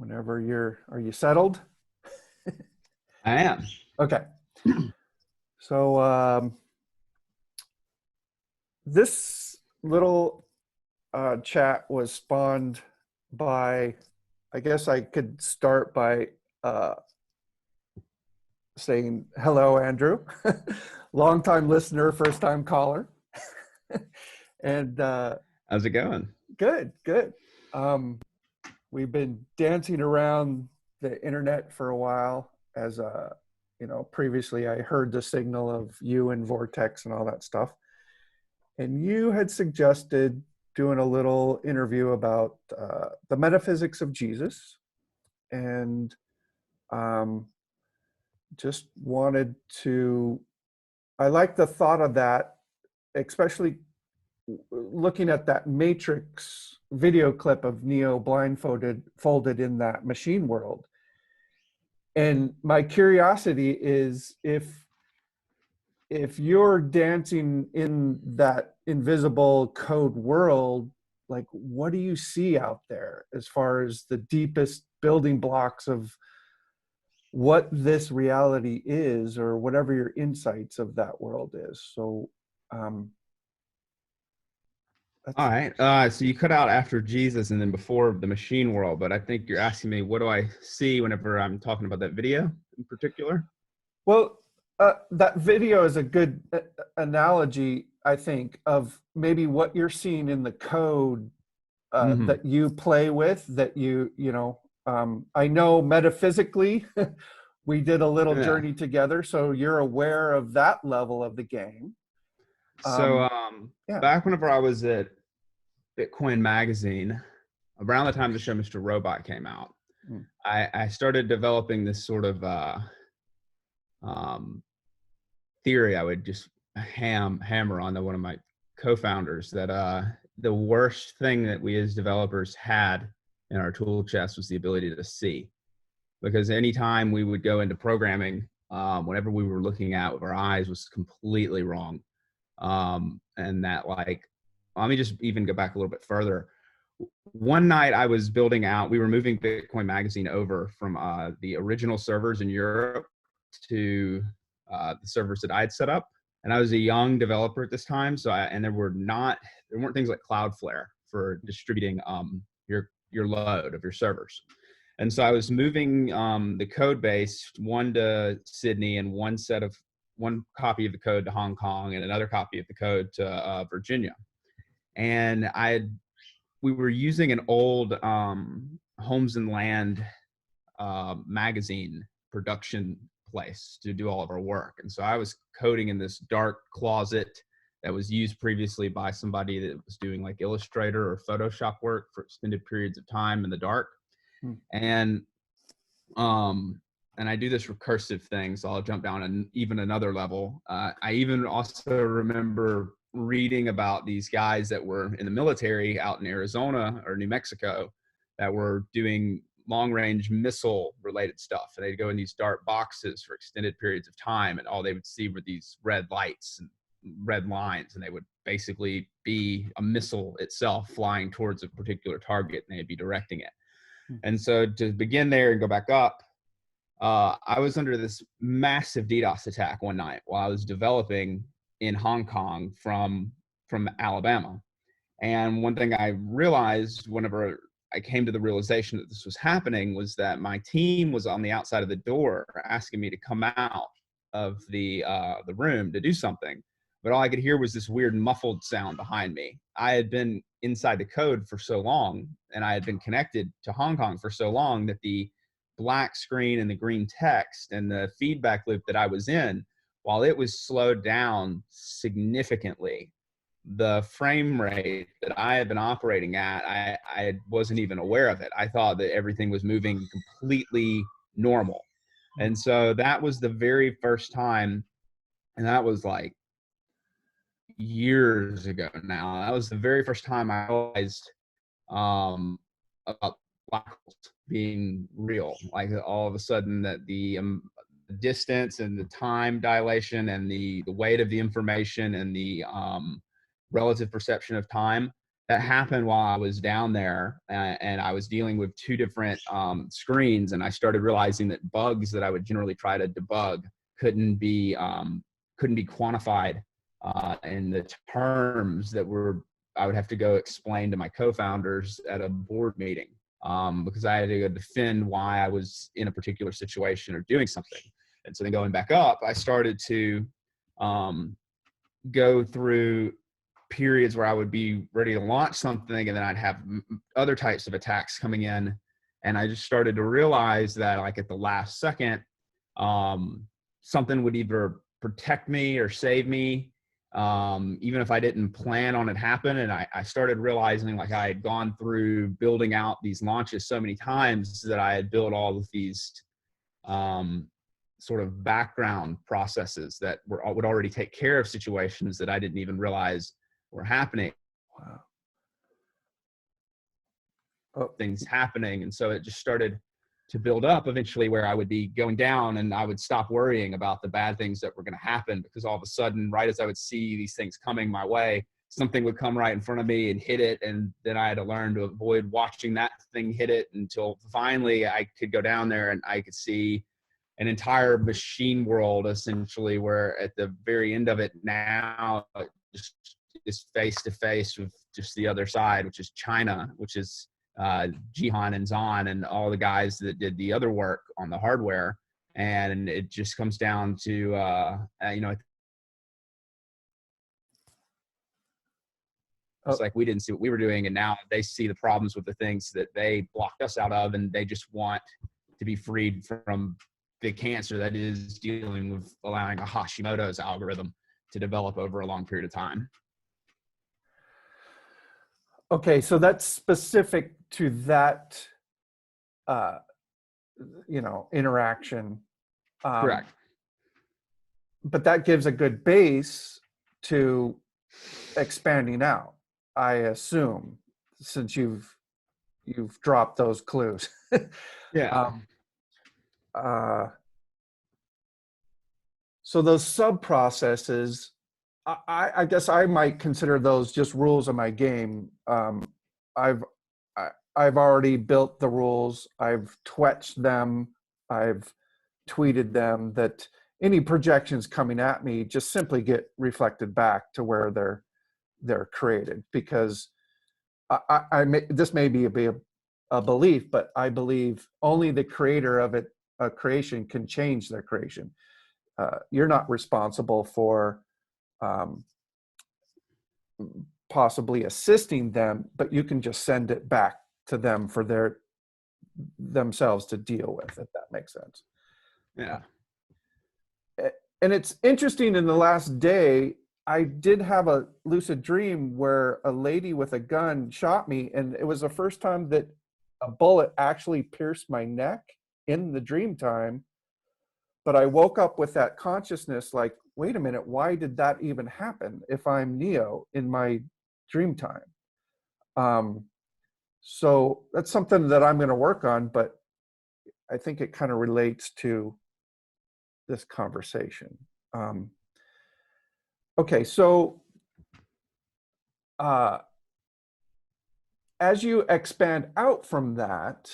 Are you settled? I am. Okay. So this little chat was spawned by, I guess I could start by uh, saying hello, Andrew, longtime listener, first time caller. And How's it going? good, good. We've been dancing around the internet for a while as previously I heard the signal of you and Vortex and all that stuff. And you had suggested doing a little interview about the metaphysics of Jesus, and just wanted to, I like the thought of that, especially looking at that Matrix video clip of Neo folded in that machine world. And my curiosity is if you're dancing in that invisible code world, like what do you see out there as far as the deepest building blocks of what this reality is, or whatever your insights of that world is? So All that's right. So you cut out after Jesus and then before the machine world, but I think you're asking me, what do I see whenever I'm talking about that video in particular? well, that video is a good analogy, I think, of maybe what you're seeing in the code Hmm. that you play with, that I know metaphysically we did a little Yeah. journey together, so you're aware of that level of the game. So Yeah. back whenever I was at Bitcoin Magazine, around the time the show Mr. Robot came out, Mm. I started developing this sort of um, theory I would just hammer on to one of my co-founders that the worst thing that we as developers had in our tool chest was the ability to see. Because anytime we would go into programming, whatever we were looking at with our eyes was completely wrong. And that, like, let me just even go back a little bit further. One night I was building out, we were moving Bitcoin Magazine over from the original servers in Europe to the servers that I had set up. And I was a young developer at this time. And there weren't things like Cloudflare for distributing your load of your servers. And so I was moving the code base, one to Sydney and one copy of the code to Hong Kong and another copy of the code to Virginia. And we were using an old Homes and Land magazine production place to do all of our work. And so I was coding in this dark closet that was used previously by somebody that was doing like Illustrator or Photoshop work for extended periods of time in the dark. And I do this recursive thing, so I'll jump down even another level. I even also remember reading about these guys that were in the military out in Arizona or New Mexico that were doing long-range missile-related stuff. And they'd go in these dark boxes for extended periods of time, and all they would see were these red lights and red lines, and they would basically be a missile itself flying towards a particular target, and they'd be directing it. And so to begin there and go back up, I was under this massive DDoS attack one night while I was developing in Hong Kong from Alabama. And one thing I realized whenever I came to the realization that this was happening was that my team was on the outside of the door asking me to come out of the room to do something. But all I could hear was this weird muffled sound behind me. I had been inside the code for so long, and I had been connected to Hong Kong for so long, that the black screen and the green text and the feedback loop that I was in, while it was slowed down significantly, the frame rate that I had been operating at, I wasn't even aware of it. I thought that everything was moving completely normal. And so that was the very first time, and that was like years ago now. That was the very first time I realized about black holes being real. Like all of a sudden that the distance and the time dilation and the weight of the information and the relative perception of time that happened while I was down there, and I was dealing with two different screens, and I started realizing that bugs that I would generally try to debug couldn't be quantified in the terms that were I would have to go explain to my co-founders at a board meeting, because I had to go defend why I was in a particular situation or doing something. And so then going back up, I started to go through periods where I would be ready to launch something, and then I'd have other types of attacks coming in. And I just started to realize that, like, at the last second, something would either protect me or save me, even if I didn't plan on it happen. And I started realizing, like, I had gone through building out these launches so many times that I had built all of these sort of background processes that would already take care of situations that I didn't even realize were happening. Wow. Oh. Things happening. And so it just started to build up eventually, where I would be going down and I would stop worrying about the bad things that were going to happen, because all of a sudden, right as I would see these things coming my way, something would come right in front of me and hit it. And then I had to learn to avoid watching that thing hit it, until finally I could go down there and I could see an entire machine world, essentially, where at the very end of it now, just is face to face with just the other side, which is China, which is Jihan and Zahn and all the guys that did the other work on the hardware. And it just comes down to, it's like we didn't see what we were doing, and now they see the problems with the things that they blocked us out of, and they just want to be freed from the cancer that is dealing with allowing a Hashimoto's algorithm to develop over a long period of time. Okay, so that's specific to that, interaction. Correct. But that gives a good base to expanding out, I assume, since you've dropped those clues. Yeah. So those sub processes, I guess I might consider those just rules of my game. I've already built the rules. I've twetched them. I've tweeted them, that any projections coming at me just simply get reflected back to where they're created. Because this may be a belief, but I believe only the creator of a creation can change their creation. You're not responsible for possibly assisting them, but you can just send it back to them for themselves to deal with, if that makes sense. Yeah. And it's interesting, in the last day, I did have a lucid dream where a lady with a gun shot me, and it was the first time that a bullet actually pierced my neck in the dream time. But I woke up with that consciousness, like, wait a minute, why did that even happen if I'm Neo in my dream time? So that's something that I'm going to work on, but I think it kind of relates to this conversation. Okay, so as you expand out from that,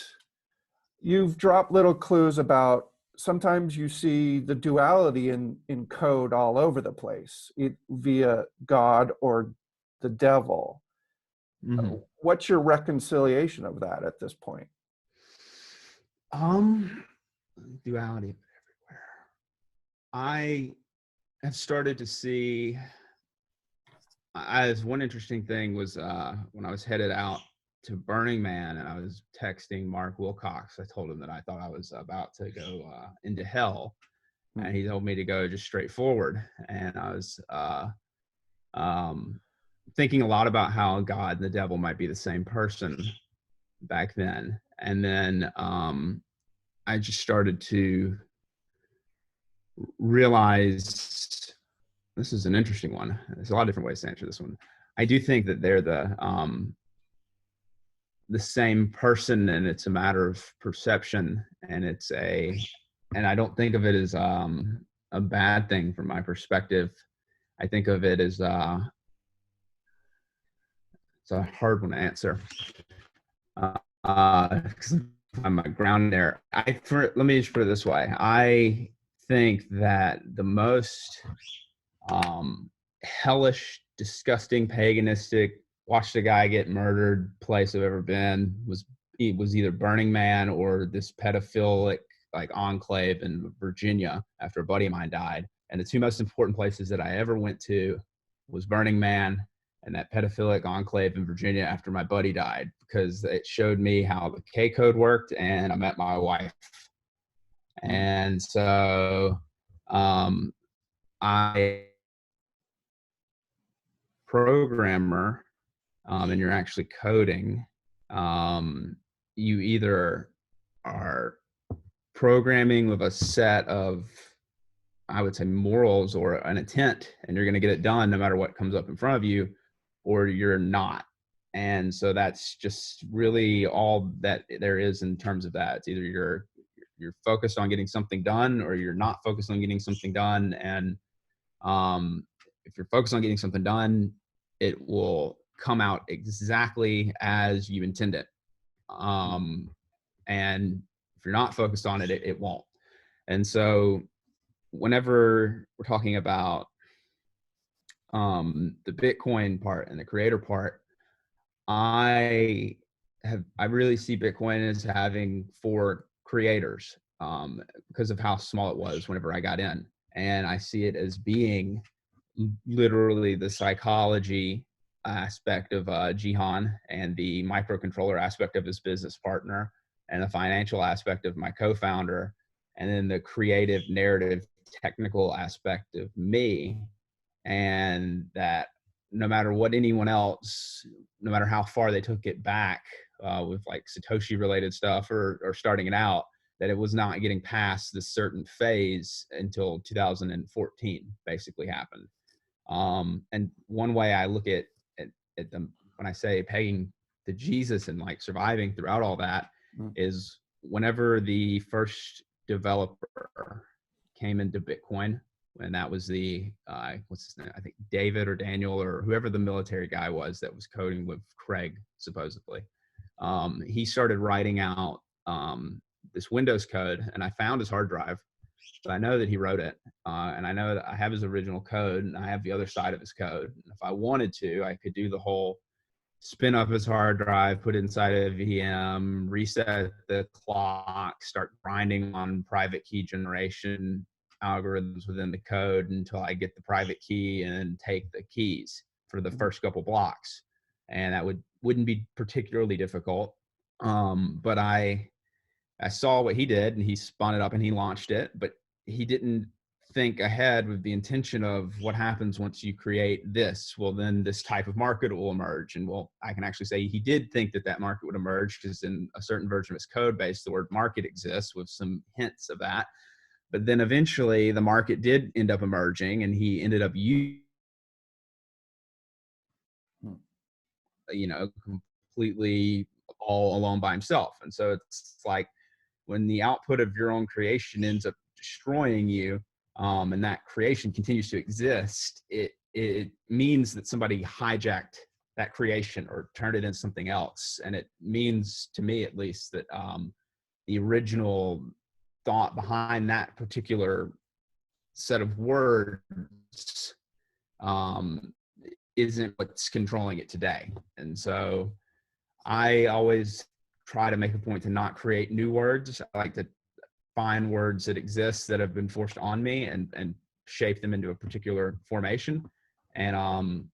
you've dropped little clues about, sometimes you see the duality in code all over the place, via God or the devil. Mm-hmm. What's your reconciliation of that at this point? Duality everywhere. I have started to see, as one interesting thing was when I was headed out to Burning Man and I was texting Mark Wilcox, I told him that I thought I was about to go into hell, and he told me to go just straight forward. And I was thinking a lot about how God and the devil might be the same person back then. And then I just started to realize, this is an interesting one. There's a lot of different ways to answer this one. I do think that they're the same person, and it's a matter of perception, and I don't think of it as a bad thing from my perspective. I think of it as it's a hard one to answer. 'Cause I'm my ground there. Let me just put it this way. I think that the most hellish, disgusting, paganistic, watch the guy get murdered place I've ever been was either Burning Man or this pedophilic like enclave in Virginia after a buddy of mine died. And the two most important places that I ever went to was Burning Man and that pedophilic enclave in Virginia after my buddy died, because it showed me how the K code worked, and I met my wife. And so I programmer, and you're actually coding, you either are programming with a set of, I would say, morals or an intent, and you're going to get it done no matter what comes up in front of you, or you're not. And so that's just really all that there is in terms of that. It's either you're focused on getting something done, or you're not focused on getting something done. And if you're focused on getting something done, it will come out exactly as you intend it. And if you're not focused on it, it won't. And so whenever we're talking about the Bitcoin part and the creator part, I really see Bitcoin as having for creators, because of how small it was whenever I got in. And I see it as being literally the psychology aspect of Jihan, and the microcontroller aspect of his business partner, and the financial aspect of my co-founder, and then the creative narrative technical aspect of me. And that no matter what anyone else, no matter how far they took it back with like Satoshi related stuff or starting it out, that it was not getting past this certain phase until 2014 basically happened. And one way I look at them when I say paying to Jesus and like surviving throughout all that is whenever the first developer came into Bitcoin, and that was the what's his name? I think David or Daniel or whoever the military guy was that was coding with Craig supposedly. He started writing out this Windows code, and I found his hard drive. So I know that he wrote it, and I know that I have his original code, and I have the other side of his code. And if I wanted to, I could do the whole spin up his hard drive, put it inside a VM, reset the clock, start grinding on private key generation algorithms within the code until I get the private key and take the keys for the first couple blocks. And that wouldn't be particularly difficult. But I saw what he did, and he spun it up and he launched it, but he didn't think ahead with the intention of what happens once you create this. Well, then this type of market will emerge. And well, I can actually say he did think that market would emerge, because in a certain version of his code base, the word market exists with some hints of that. But then eventually the market did end up emerging, and he ended up completely all alone by himself. And so it's like when the output of your own creation ends up destroying you, and that creation continues to exist, it means that somebody hijacked that creation or turned it into something else. And it means, to me at least, that the original thought behind that particular set of words isn't what's controlling it today. And so I always try to make a point to not create new words. I like to find words that exist that have been forced on me and shape them into a particular formation. And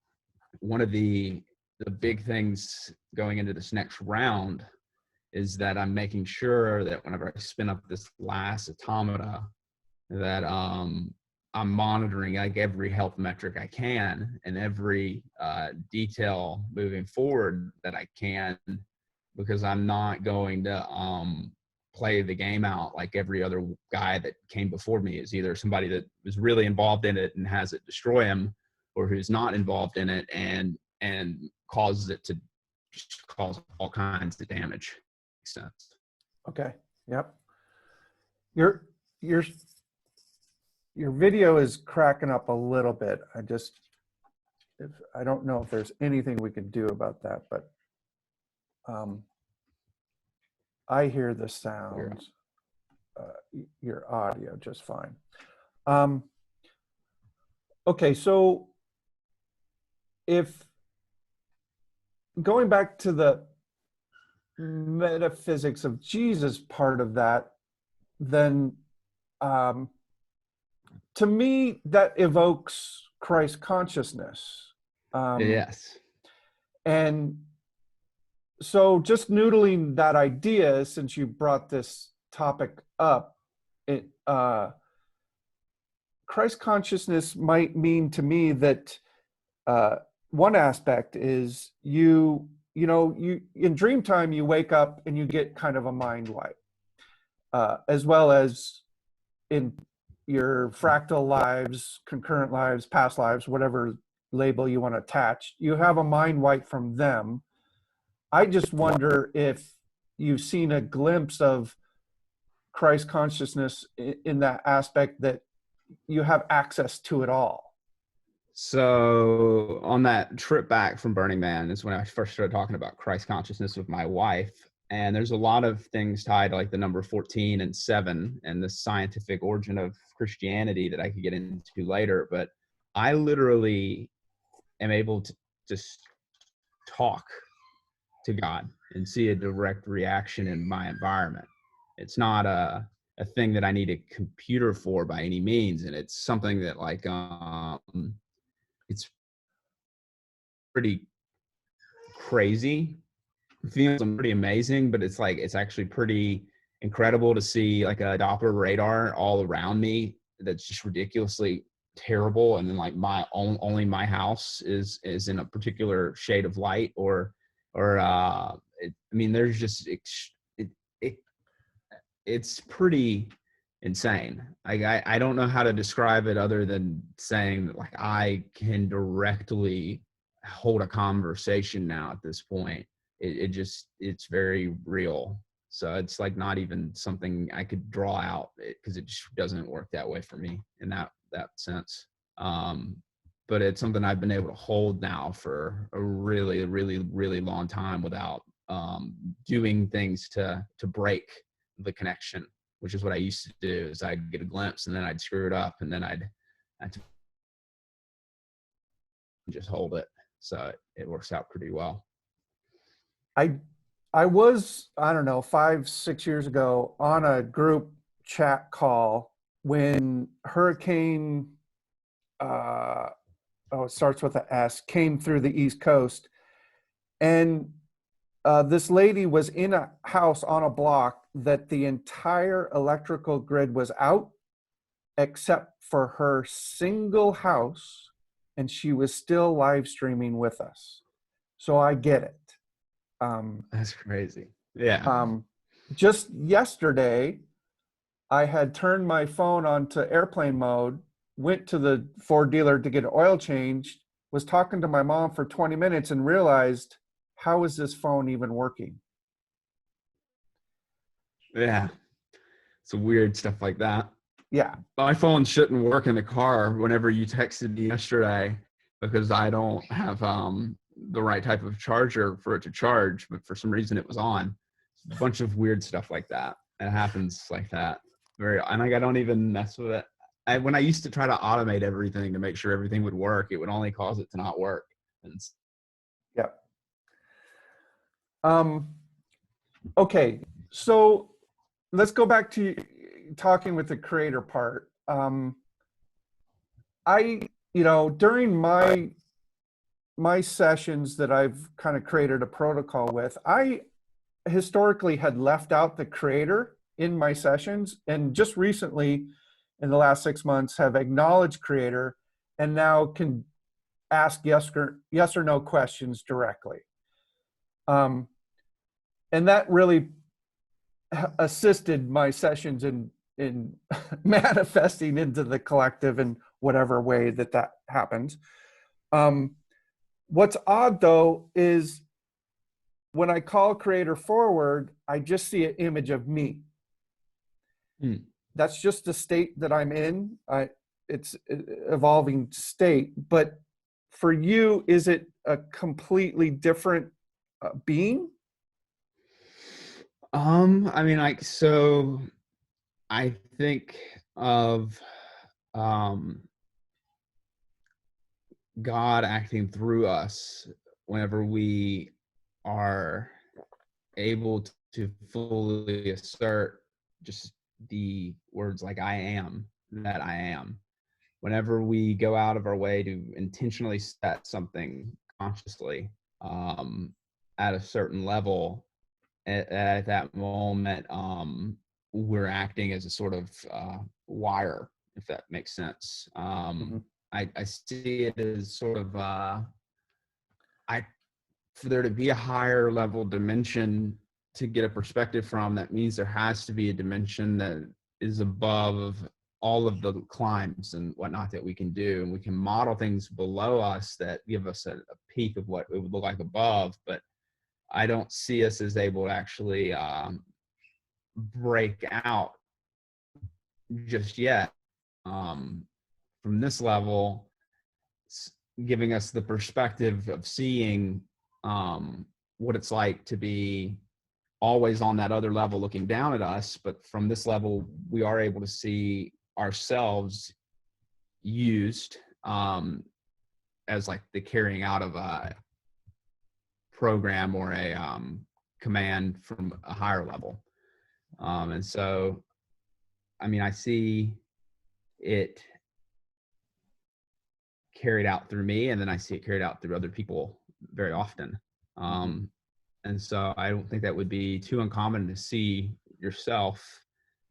one of the big things going into this next round is that I'm making sure that whenever I spin up this last automata, that I'm monitoring like every health metric I can and every detail moving forward that I can, because I'm not going to play the game out like every other guy that came before me is either somebody that was really involved in it and has it destroy him, or who's not involved in it and causes it to just cause all kinds of damage. Makes sense. Okay. Yep. Your video is cracking up a little bit. if I don't know if there's anything we can do about that, but I hear the sounds, your audio just fine. Okay, so if going back to the metaphysics of Jesus part of that, then to me that evokes Christ consciousness. Yes. And so just noodling that idea, since you brought this topic up, it Christ consciousness might mean to me that one aspect is you in dream time you wake up and you get kind of a mind wipe, as well as in your fractal lives, concurrent lives, past lives, whatever label you want to attach, you have a mind wipe from them. I just wonder if you've seen a glimpse of Christ consciousness in that aspect, that you have access to it all. So on that trip back from Burning Man is when I first started talking about Christ consciousness with my wife. And there's a lot of things tied to like the number 14 and 7 and the scientific origin of Christianity that I could get into later. But I literally am able to just talk to God and see a direct reaction in my environment. It's not a thing that I need a computer for by any means. And it's something that like, it's pretty crazy. It feels pretty amazing, but it's like, it's actually pretty incredible to see like a Doppler radar all around me that's just ridiculously terrible. And then like only my house is in a particular shade of light, or I mean, there's just, it's pretty insane. I don't know how to describe it other than saying that like I can directly hold a conversation now at this point. It's very real. So it's like not even something I could draw out, because it just doesn't work that way for me in that sense. But it's something I've been able to hold now for a really, really, really long time without doing things to break the connection, which is what I used to do. Is I'd get a glimpse and then I'd screw it up, and then I'd just hold it. So it works out pretty well. I was, I don't know, 5-6 years ago on a group chat call when Hurricane, it starts with an S, came through the East Coast. And this lady was in a house on a block that the entire electrical grid was out except for her single house, and she was still live streaming with us. So I get it. That's crazy. Yeah. Just yesterday, I had turned my phone onto airplane mode, went to the Ford dealer to get an oil changed, was talking to my mom for 20 minutes and realized, how is this phone even working? Yeah. Some weird stuff like that. Yeah. My phone shouldn't work in the car whenever you texted me yesterday, because I don't have the right type of charger for it to charge, but for some reason it was on. A bunch of weird stuff like that. It happens like that. And like I don't even mess with it. When I used to try to automate everything to make sure everything would work, it would only cause it to not work. Yeah. Okay, so let's go back to talking with the creator part. During my sessions that I've kind of created a protocol with, I historically had left out the creator in my sessions, and just recently in the last 6 months have acknowledged creator and now can ask yes or no questions directly. And that really assisted my sessions in manifesting into the collective in whatever way that happens. What's odd though is when I call creator forward, I just see an image of me. That's just the state that I'm in. It's an evolving state, but for you, is it a completely different being? I mean, like, so I think of um God acting through us whenever we are able to fully assert just the words like I am, that I am. Whenever we go out of our way to intentionally set something consciously at a certain level, at that moment, we're acting as a sort of wire, if that makes sense. Mhm. I see it as sort of I for there to be a higher level dimension to get a perspective from, that means there has to be a dimension that is above all of the climbs and whatnot that we can do, and we can model things below us that give us a peek of what it would look like above. But I don't see us as able to actually break out just yet from this level, giving us the perspective of seeing what it's like to be always on that other level looking down at us. But from this level, we are able to see ourselves used as like the carrying out of a program or a command from a higher level. And so, I mean, I see it carried out through me, and then I see it carried out through other people very often. Um, and so I don't think that would be too uncommon to see yourself.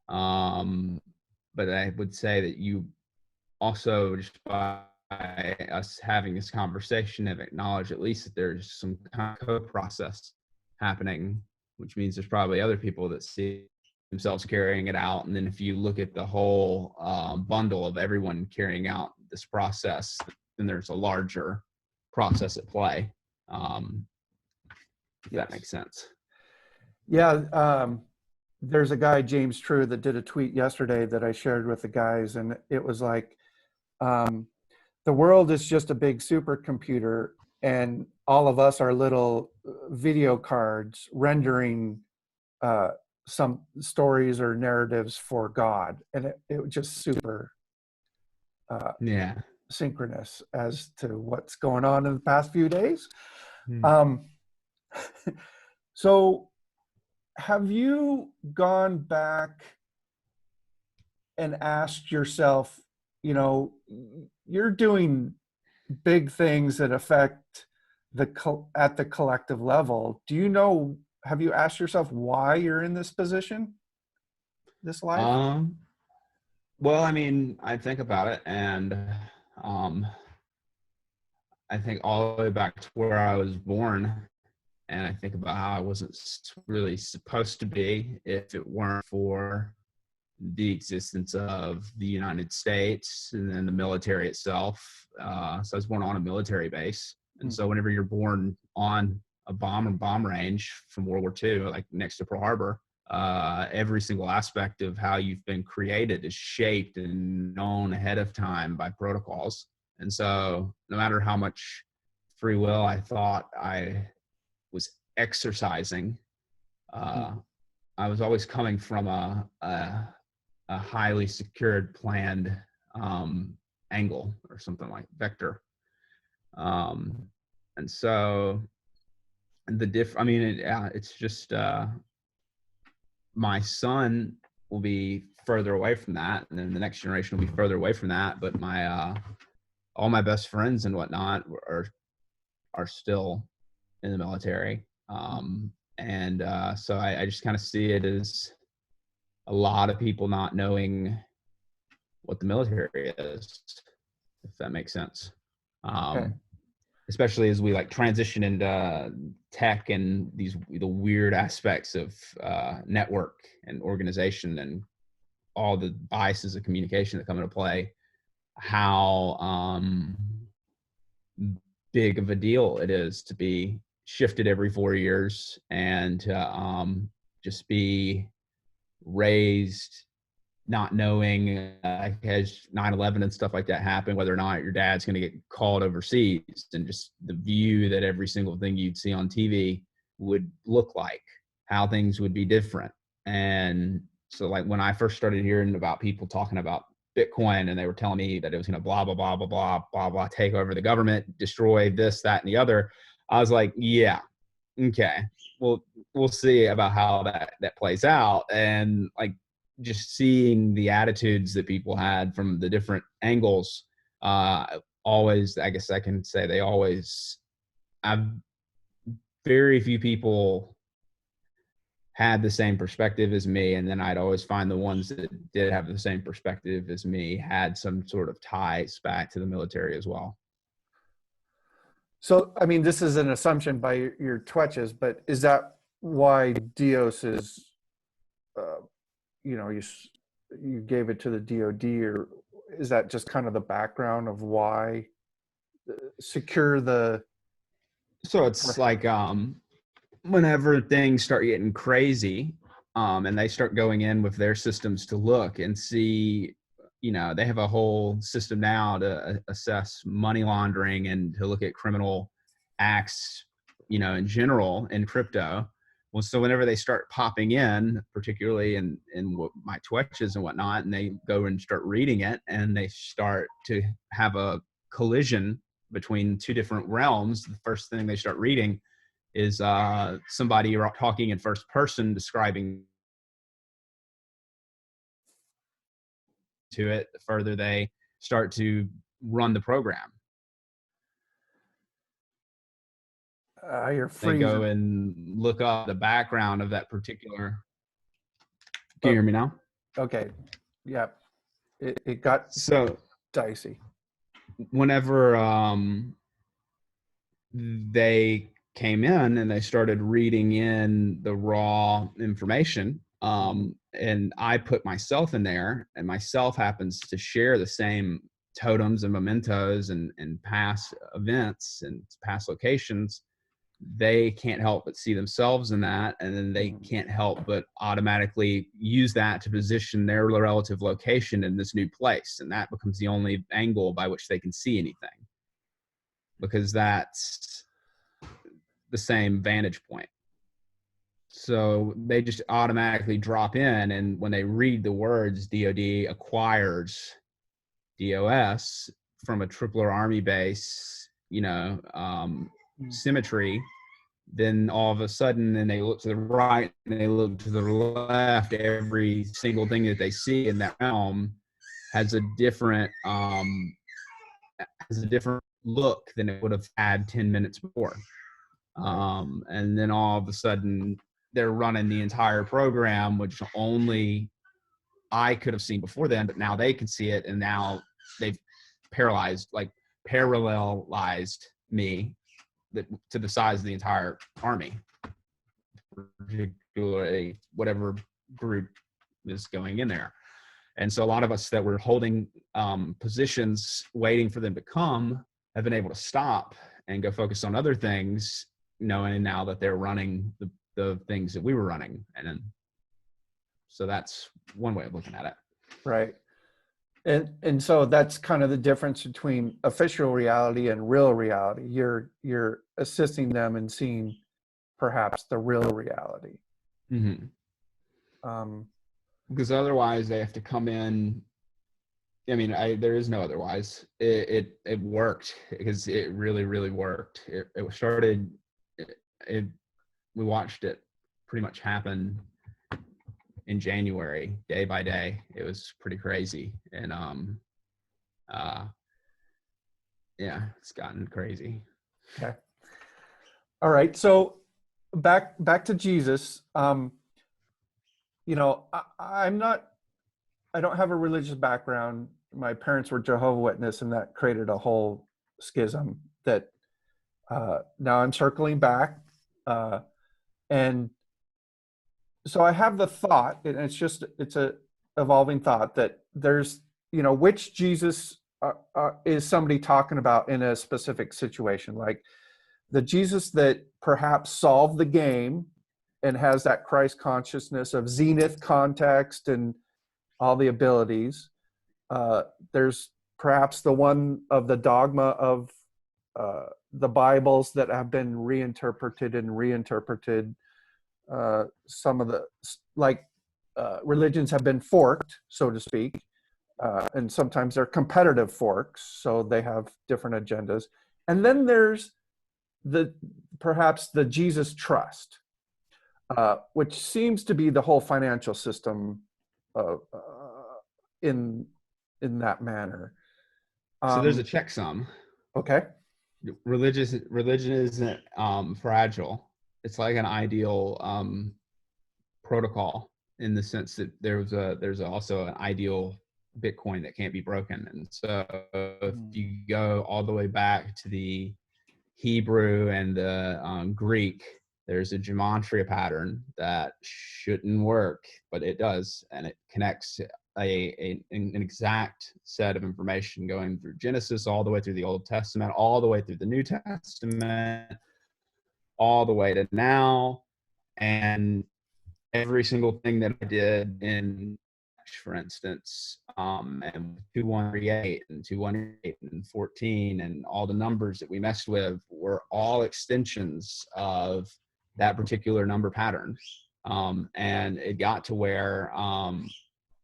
Um, but I would say that you also, just by us having this conversation, have acknowledged at least that there's some kind of co-process happening, which means there's probably other people that see themselves carrying it out. And then if you look at the whole bundle of everyone carrying out this process, then there's a larger process at play. If that makes sense. Yeah. There's a guy, James True, that did a tweet yesterday that I shared with the guys, and it was like, um, the world is just a big supercomputer, and all of us are little video cards rendering some stories or narratives for God. And it was just super Yeah. synchronous as to what's going on in the past few days. Hmm. Um, so have you gone back and asked yourself, you know, you're doing big things that affect at the collective level. Do you know, have you asked yourself why you're in this position, this life? Um, well, I mean, I think about it, and um, I think all the way back to where I was born, and I think about how I wasn't really supposed to be if it weren't for the existence of the United States and then the military itself. So I was born on a military base, and so whenever you're born on a bomb range from World War II, like next to Pearl Harbor, every single aspect of how you've been created is shaped and known ahead of time by protocols. And so no matter how much free will I thought I was exercising, uh, I was always coming from a highly secured, planned angle or something like vector. Um, and so I mean, it's just my son will be further away from that, and then the next generation will be further away from that. But my all my best friends and whatnot are still in the military. And so I just kind of see it as a lot of people not knowing what the military is, if that makes sense. Okay. Especially as we like transition into tech and the weird aspects of network and organization and all the biases of communication that come into play, how big of a deal it is to be shifted every 4 years and to just be raised not knowing as 9/11 and stuff like that happen, whether or not your dad's going to get called overseas, and just the view that every single thing you'd see on TV would look like, how things would be different. And so like when I first started hearing about people talking about Bitcoin and they were telling me that it was going to blah, blah, blah, blah, blah, blah, blah, take over the government, destroy this, that, and the other, I was like, yeah, okay, well, we'll see about how that plays out. And like just seeing the attitudes that people had from the different angles, always, I guess I can say they always, I've very few people had the same perspective as me, and then I'd always find the ones that did have the same perspective as me had some sort of ties back to the military as well. So, I mean, this is an assumption by your twetches, but is that why Dios is, you know, you gave it to the DoD, or is that just kind of the background of why secure the? So it's like whenever things start getting crazy, and they start going in with their systems to look and see, you know, they have a whole system now to assess money laundering and to look at criminal acts, you know, in general in crypto. Well, so whenever they start popping in, particularly in what my twitches and whatnot, and they go and start reading it, and they start to have a collision between two different realms, the first thing they start reading is somebody talking in first person, describing to it, the further they start to run the program. You're They freezing. go and look up the background of that particular. Can you hear me now? Okay. Yep. It got So dicey. whenever they came in and they started reading in the raw information, and I put myself in there, and myself happens to share the same totems and mementos and past events and past locations, they can't help but see themselves in that, and then they can't help but automatically use that to position their relative location in this new place, and that becomes the only angle by which they can see anything, because that's the same vantage point. So they just automatically drop in, and when they read the words DoD acquires DOS from a tripler army base, you know, symmetry, then all of a sudden, then they look to the right and they look to the left, every single thing that they see in that realm has a different look than it would have had 10 minutes before. And then all of a sudden they're running the entire program, which only I could have seen before then, but now they can see it, and now they've parallelized me to the size of the entire army, particularly whatever group is going in there. And so a lot of us that were holding positions waiting for them to come have been able to stop and go focus on other things, knowing now that they're running the things that we were running. And then, so that's one way of looking at it. Right. And so that's kind of the difference between official reality and real reality. You're assisting them in seeing perhaps the real reality. Mm-hmm. Because otherwise they have to come in. I mean, there is no otherwise. It worked, because it really, really worked. It started, we watched it pretty much happen in January, day by day. It was pretty crazy. And yeah, it's gotten crazy. Okay. All right. So back to Jesus. You know, I don't have a religious background. My parents were Jehovah's Witness, and that created a whole schism that now I'm circling back. And so I have the thought, and it's a evolving thought, that there's, you know, which Jesus is somebody talking about in a specific situation, like the Jesus that perhaps solved the game and has that Christ consciousness of zenith context and all the abilities. There's perhaps the one of the dogma of the Bibles that have been reinterpreted and reinterpreted. Some of the, like, religions have been forked, so to speak, and sometimes they're competitive forks, so they have different agendas. And then there's perhaps the Jesus trust, which seems to be the whole financial system in that manner. So there's a checksum. Okay. Religion isn't fragile. It's like an ideal protocol in the sense that there's also an ideal Bitcoin that can't be broken. And so if you go all the way back to the Hebrew and the Greek, there's a gematria pattern that shouldn't work, but it does, and it connects an exact set of information going through Genesis all the way through the Old Testament, all the way through the New Testament, all the way to now. And every single thing that I did in, for instance, and 2138 and 218 and 14 and all the numbers that we messed with were all extensions of that particular number pattern. And it got to where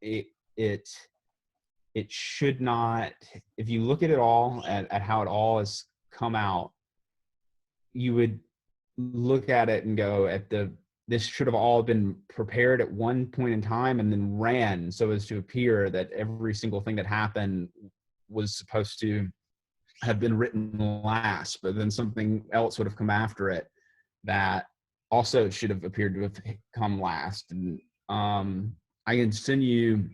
it should not, if you look at it all, at how it all has come out, you would look at it and go, this should have all been prepared at one point in time and then ran so as to appear that every single thing that happened was supposed to have been written last, but then something else would have come after it that also should have appeared to have come last. And I can send you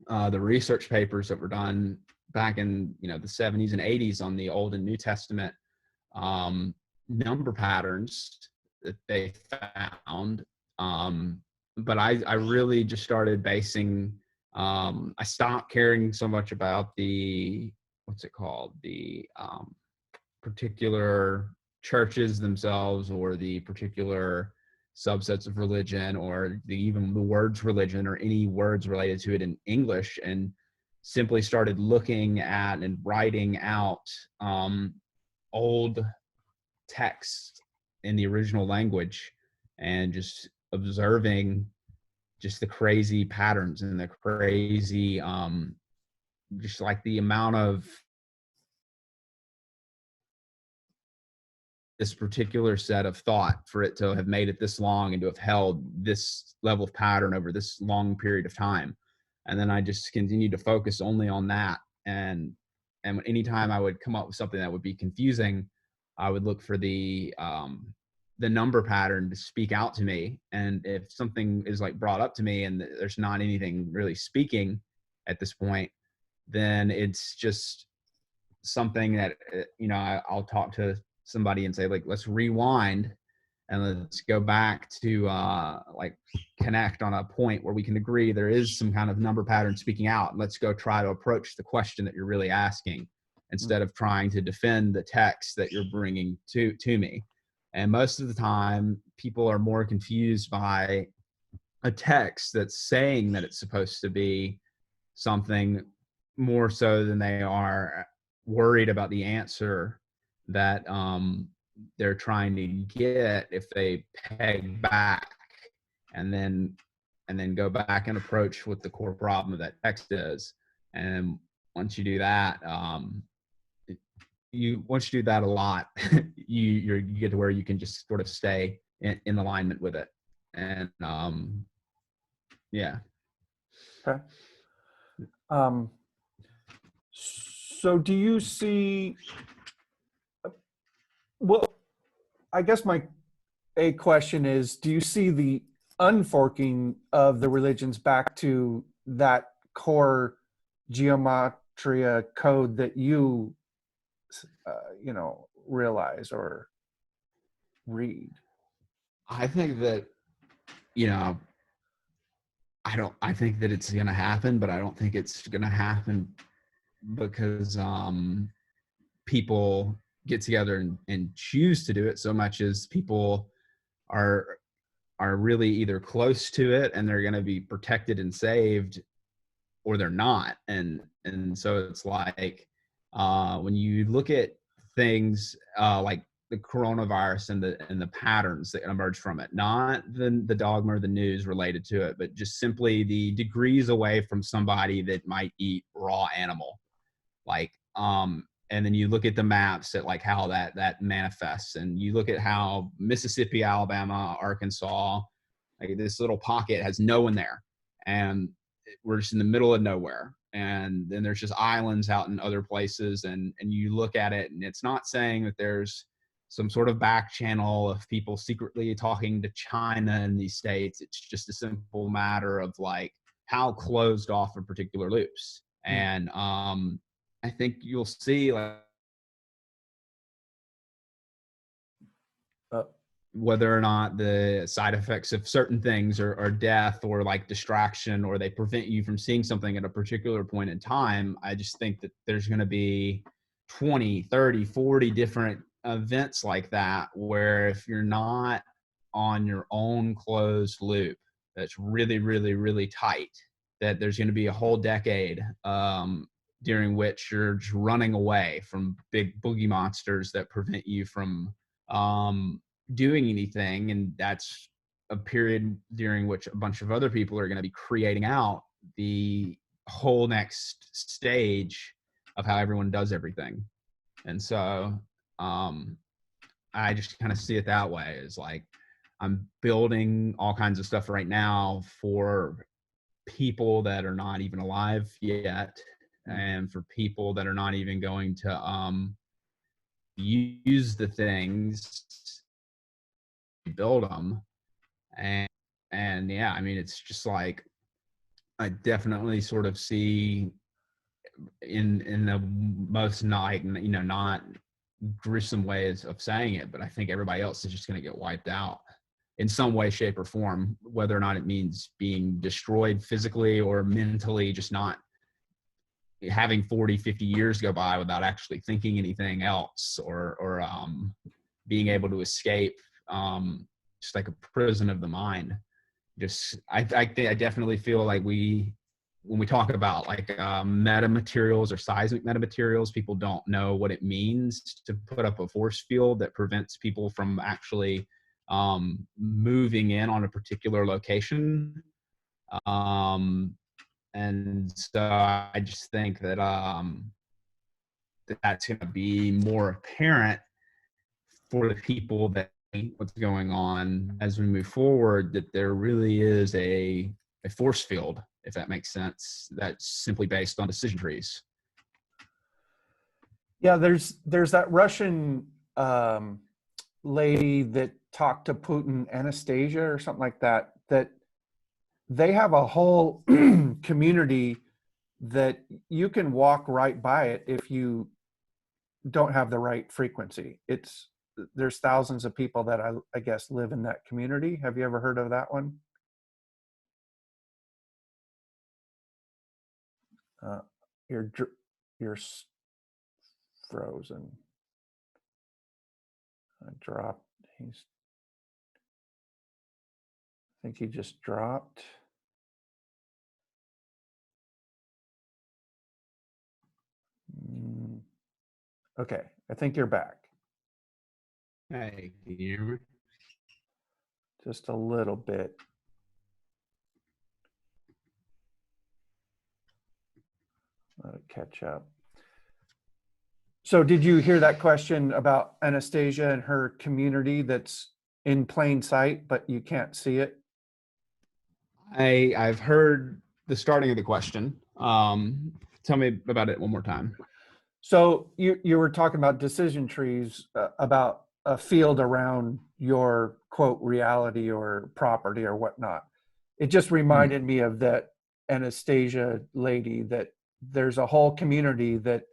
the research papers that were done back in the 70s and 80s on the Old and New Testament number patterns that they found. But I really just started basing, I stopped caring so much about the, what's it called? The particular churches themselves or the particular subsets of religion or even the words religion or any words related to it in English, and simply started looking at and writing out old texts in the original language and just observing just the crazy patterns and the crazy just like the amount of this particular set of thought for it to have made it this long and to have held this level of pattern over this long period of time. And then I just continued to focus only on that. And anytime I would come up with something that would be confusing, I would look for the number pattern to speak out to me. And if something is like brought up to me and there's not anything really speaking at this point, then it's just something that, I'll talk to somebody and say, like, let's rewind and let's go back to like connect on a point where we can agree there is some kind of number pattern speaking out. Let's go try to approach the question that you're really asking instead of trying to defend the text that you're bringing to me. And most of the time, people are more confused by a text that's saying that it's supposed to be something more so than they are worried about the answer that they're trying to get if they peg back and then go back and approach what the core problem of that text is. And once you do that, once you do that a lot, you get to where you can just sort of stay in alignment with it. And yeah. Okay. So do you see, well, I guess a question is, do you see the unforking of the religions back to that core gematria code that you realize or read? I think that, I think that it's going to happen, but I don't think it's going to happen because people get together and choose to do it so much as people are really either close to it and they're going to be protected and saved or they're not. And so it's like when you look at things like the coronavirus and the patterns that emerge from it, not the dogma or the news related to it, but just simply the degrees away from somebody that might eat raw animal, like and then you look at the maps at like how that manifests, and you look at how Mississippi, Alabama, Arkansas, like this little pocket has no one there, and we're just in the middle of nowhere. And then there's just islands out in other places, and you look at it, and it's not saying that there's some sort of back channel of people secretly talking to China in these states. It's just a simple matter of like how closed off a particular loops. And I think you'll see like whether or not the side effects of certain things are death or like distraction, or they prevent you from seeing something at a particular point in time. I just think that there's going to be 20, 30, 40 different events like that, where if you're not on your own closed loop that's really, really, really tight, that there's going to be a whole decade during which you're just running away from big boogie monsters that prevent you from doing anything. And that's a period during which a bunch of other people are going to be creating out the whole next stage of how everyone does everything. And so I just kind of see it that way, is like I'm building all kinds of stuff right now for people that are not even alive yet, and for people that are not even going to use the things, build them. And yeah, I mean, it's just like I definitely sort of see in the most not gruesome ways of saying it, but I think everybody else is just going to get wiped out in some way, shape, or form, whether or not it means being destroyed physically or mentally, just not having 40, 50 years go by without actually thinking anything else, or being able to escape, just like a prison of the mind. Just, I definitely feel like when we talk about like metamaterials or seismic metamaterials, people don't know what it means to put up a force field that prevents people from actually moving in on a particular location. And so I just think that that's going to be more apparent for the people that what's going on as we move forward, that there really is a force field, if that makes sense, that's simply based on decision trees. Yeah, there's that Russian lady that talked to Putin, Anastasia or something like that, that they have a whole community that you can walk right by it if you don't have the right frequency. There's thousands of people that I guess live in that community. Have you ever heard of that one? You're frozen. I dropped. I think he just dropped. Okay, I think you're back. Hey, can you hear me? Just a little bit. Let it catch up. So did you hear that question about Anastasia and her community that's in plain sight, but you can't see it? I've heard the starting of the question. Tell me about it one more time. So you were talking about decision trees, about a field around your quote reality or property or whatnot. It just reminded me of that Anastasia lady, that there's a whole community that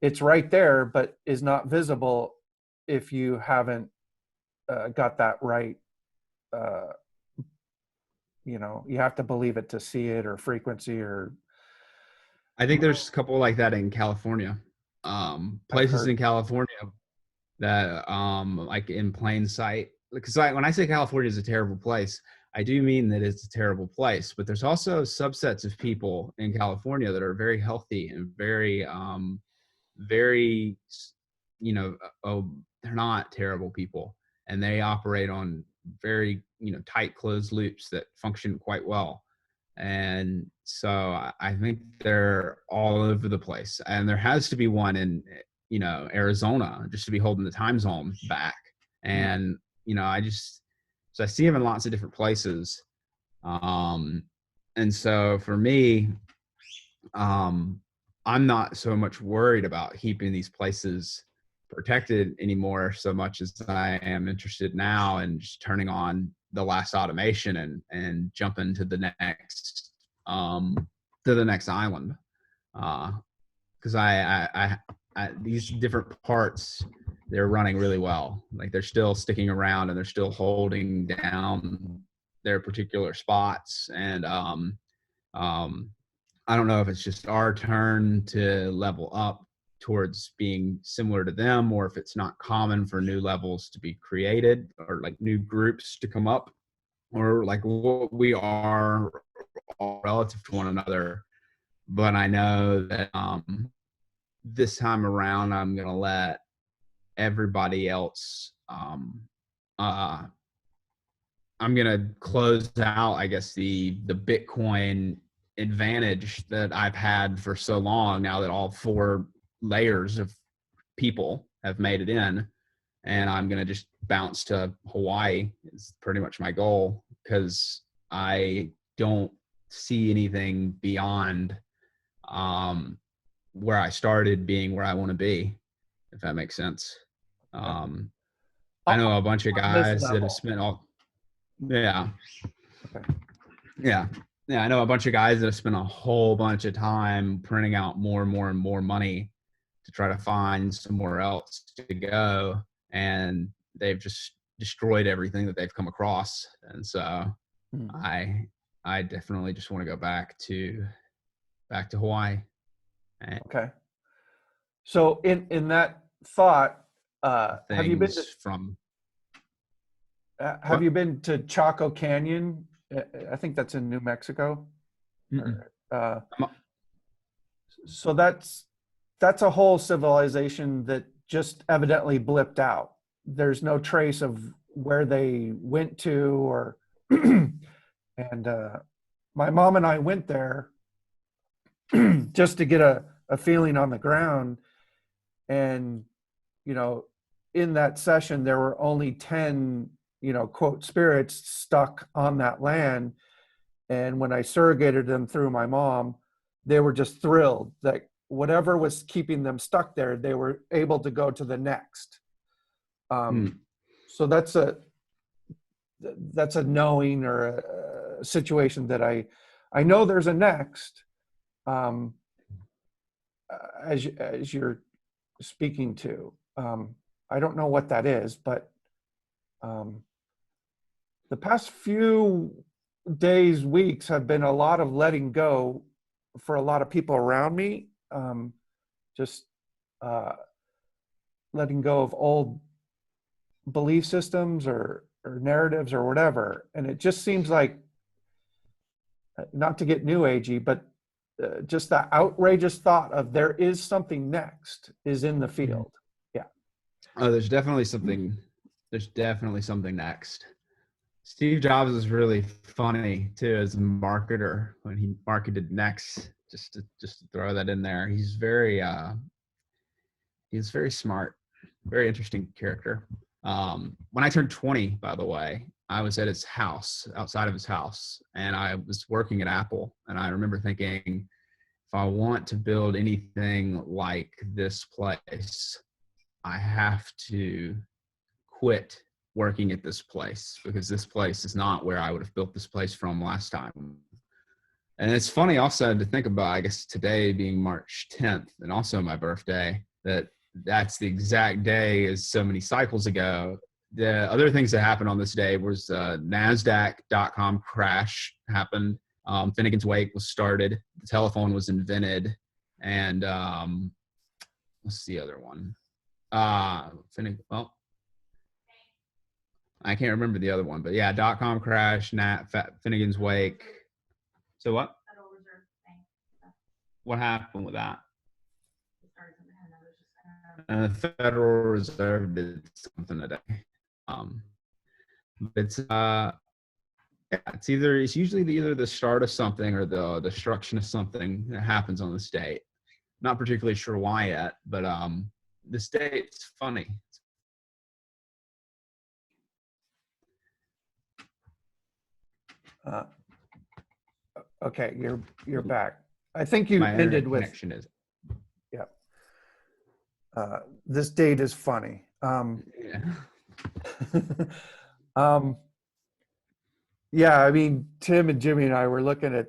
it's right there, but is not visible if you haven't got that right. You have to believe it to see it, or frequency, or. I think there's a couple like that in California. Places in California that like in plain sight. Because when I say California is a terrible place, I do mean that it's a terrible place, but there's also subsets of people in California that are very healthy and very, you know, oh, they're not terrible people, and they operate on very, you know, tight closed loops that function quite well. And so I think they're all over the place, and there has to be one in, you know, Arizona, just to be holding the time zone back. And you know, so I see them in lots of different places. And so for me, I'm not so much worried about keeping these places protected anymore, so much as I am interested now in just turning on the last automation and jumping to the next island. Because these different parts, they're running really well. Like, they're still sticking around and they're still holding down their particular spots. And I don't know if it's just our turn to level up towards being similar to them, or if it's not common for new levels to be created, or like new groups to come up, or like what we are all relative to one another. But I know that this time around, I'm going to let everybody else, I'm going to close out, I guess, the Bitcoin advantage that I've had for so long, now that all 4 layers of people have made it in. And I'm going to just bounce to Hawaii is pretty much my goal, because I don't see anything beyond where I started being where I want to be, if that makes sense. I know a bunch of On this guys that have level. spent yeah. Okay. Yeah. Yeah. I know a bunch of guys that have spent a whole bunch of time printing out more and more and more money to try to find somewhere else to go. And they've just destroyed everything that they've come across. And so I definitely just want to go back to Hawaii. Okay. So in that thought, have you been to from have you been to Chaco Canyon? I think that's in New Mexico. So that's a whole civilization that just evidently blipped out. There's no trace of where they went to, or and my mom and I went there just to get a feeling on the ground. And, you know, in that session, there were only 10, you know, quote, spirits stuck on that land. And when I surrogated them through my mom, they were just thrilled that whatever was keeping them stuck there, they were able to go to the next. So that's a knowing, or a situation that I know there's a next. As you're speaking to, I don't know what that is, but the past few days, weeks have been a lot of letting go for a lot of people around me. Just letting go of old belief systems, or narratives, or whatever. And it just seems like, not to get new agey, but just that outrageous thought of there is something next is in the field. Yeah. Oh, there's definitely something next. Steve Jobs is really funny too as a marketer when he marketed Next. Just to throw that in there, he's very smart, very interesting character. When I turned 20, by the way, I was at his house, outside of his house, and I was working at Apple. And I remember thinking, if I want to build anything like this place, I have to quit working at this place, because this place is not where I would have built this place from last time. And it's funny also to think about, I guess today being March 10th and also my birthday, that's the exact day as so many cycles ago. The other things that happened on this day was NASDAQ.com crash happened. Finnegan's Wake was started. The telephone was invented. And what's the other one? I can't remember the other one, but yeah, .com crash, Finnegan's Wake. So what? What happened with that? The Federal Reserve did something today. Um, it's it's usually either the start of something or the destruction of something that happens on this date. Not particularly sure why yet, but this date's funny. Okay, you're back. I think you My ended internet with, connection is. yeah. This date is funny. Yeah. Yeah, I mean, Tim and Jimmy and I were looking at,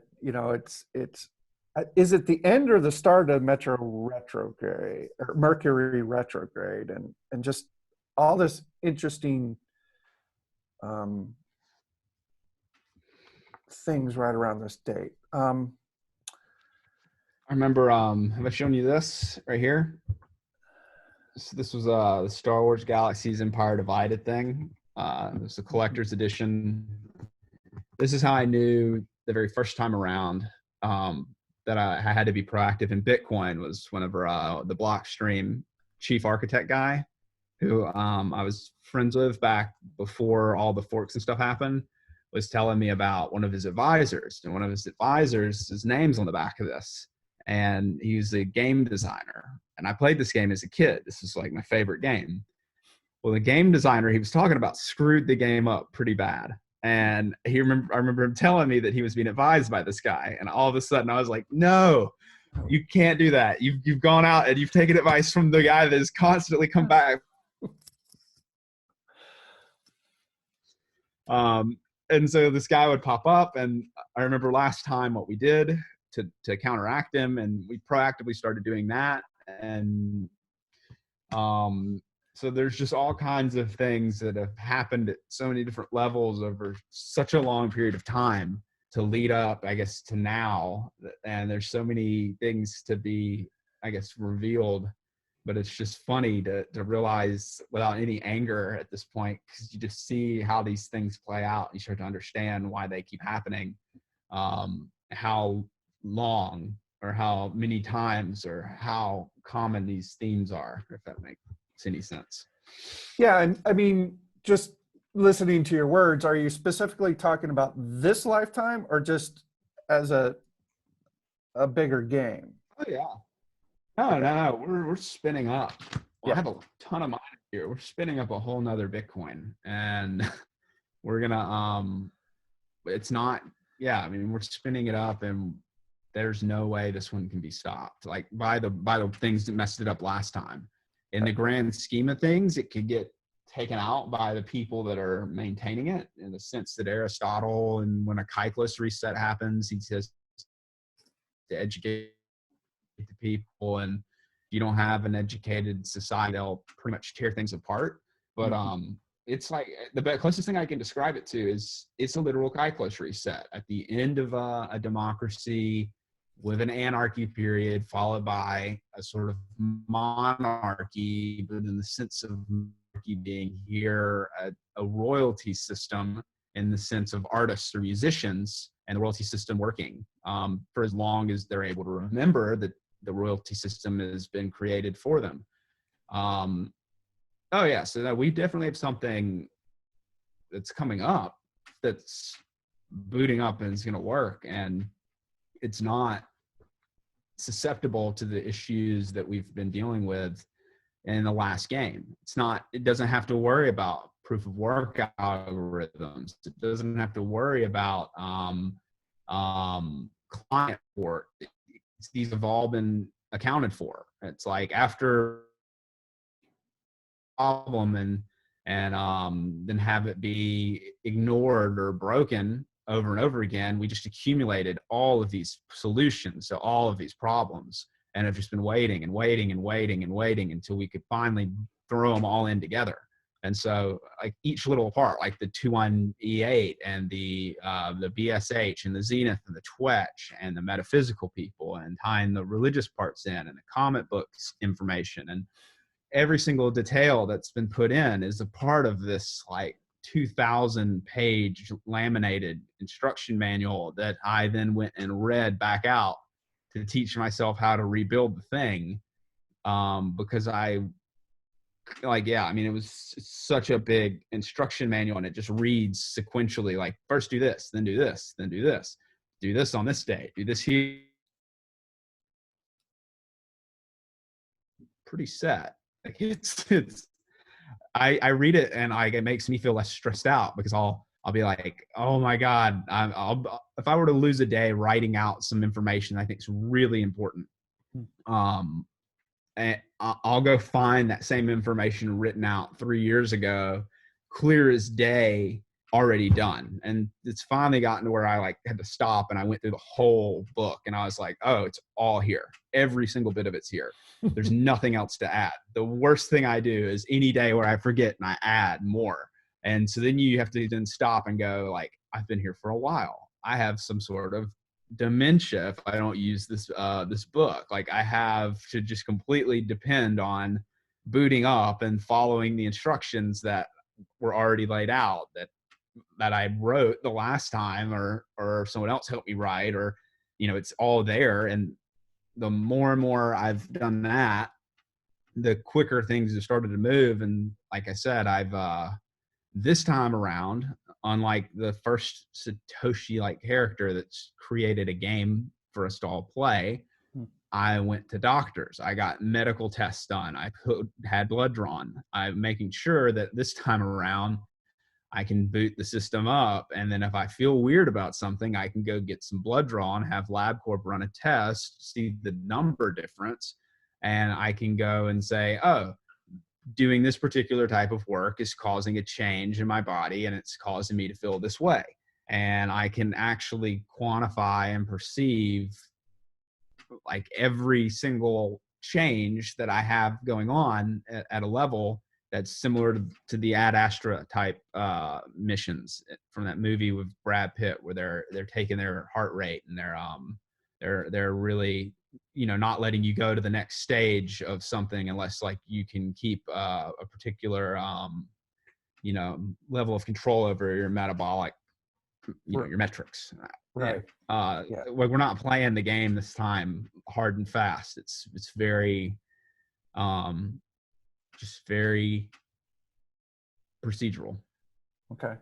is it the end or the start of Metro retrograde or Mercury retrograde, and just all this interesting things right around this date. I remember, have I shown you this right here? This was the Star Wars Galaxies Empire Divided thing. It was a collector's edition. This is how I knew the very first time around that I had to be proactive in Bitcoin was whenever the Blockstream chief architect guy, who I was friends with back before all the forks and stuff happened, was telling me about one of his advisors. And one of his advisors, his name's on the back of this. And he's a game designer. And I played this game as a kid. This is like my favorite game. Well, the game designer he was talking about screwed the game up pretty bad. And I remember him telling me that he was being advised by this guy. And all of a sudden I was like, no, you can't do that. You've gone out and you've taken advice from the guy that has constantly come back. And so this guy would pop up, and I remember last time what we did to counteract him, and we proactively started doing that. And so there's just all kinds of things that have happened at so many different levels over such a long period of time to lead up, I guess, to now. And there's so many things to be, I guess, revealed. But it's just funny to realize without any anger at this point, because you just see how these things play out. You start to understand why they keep happening, how long or how many times or how common these themes are, if that makes any sense. Yeah, and I mean, just listening to your words, are you specifically talking about this lifetime or just as a bigger game? Oh yeah. No. We're spinning up. Well, Yeah. I have a ton of mine here. We're spinning up a whole nother Bitcoin, and we're gonna it's not, yeah, I mean, we're spinning it up, and there's no way this one can be stopped. Like by the things that messed it up last time. In the grand scheme of things, it could get taken out by the people that are maintaining it, in the sense that Aristotle, and when a Kyklos reset happens, he says to educate the people, and if you don't have an educated society, they'll pretty much tear things apart. But it's like the closest thing I can describe it to is it's a literal Kyklos reset at the end of a democracy with an anarchy period, followed by a sort of monarchy, but in the sense of monarchy being here a royalty system in the sense of artists or musicians, and the royalty system working for as long as they're able to remember that the royalty system has been created for them. Oh yeah, so we definitely have something that's coming up that's booting up and is going to work, and it's not susceptible to the issues that we've been dealing with in the last game. It doesn't have to worry about proof of work algorithms. It doesn't have to worry about client support. These have all been accounted for. It's like after problem and then have it be ignored or broken over and over again, we just accumulated all of these solutions to all of these problems, and have just been waiting and waiting and waiting and waiting until we could finally throw them all in together. And so like each little part, like the 21E8 and the BSH and the Zenith and the Twetch and the metaphysical people, and tying the religious parts in, and the comic books information, and every single detail that's been put in is a part of this like 2,000 page laminated instruction manual that I then went and read back out to teach myself how to rebuild the thing. Because yeah, I mean, it was such a big instruction manual, and it just reads sequentially, like first do this, then do this, then do this, do this on this day, do this here. Pretty set. Like I read it and it makes me feel less stressed out, because I'll be like, oh my God, if I were to lose a day writing out some information I think is really important, and I'll go find that same information written out 3 years ago, clear as day, already done. And it's finally gotten to where I like had to stop, and I went through the whole book, and I was like, oh, it's all here. Every single bit of it's here. There's nothing else to add. The worst thing I do is any day where I forget and I add more. And so then you have to then stop and go like, I've been here for a while. I have some sort of dementia if I don't use this this book. Like, I have to just completely depend on booting up and following the instructions that were already laid out, that I wrote the last time, or someone else helped me write, or it's all there. And the more and more I've done that, the quicker things have started to move. And like I said, I've this time around, unlike the first Satoshi-like character that's created a game for us to all play, I went to doctors. I got medical tests done. I had blood drawn. I'm making sure that this time around I can boot the system up. And then if I feel weird about something, I can go get some blood drawn, have LabCorp run a test, see the number difference. And I can go and say, oh, doing this particular type of work is causing a change in my body, and it's causing me to feel this way. And I can actually quantify and perceive like every single change that I have going on at a level that's similar to the Ad Astra type missions from that movie with Brad Pitt, where they're taking their heart rate, and they're really not letting you go to the next stage of something unless like you can keep a particular level of control over your metabolic, your metrics. Right. Yeah. Like, we're not playing the game this time hard and fast. It's very just very procedural. Okay.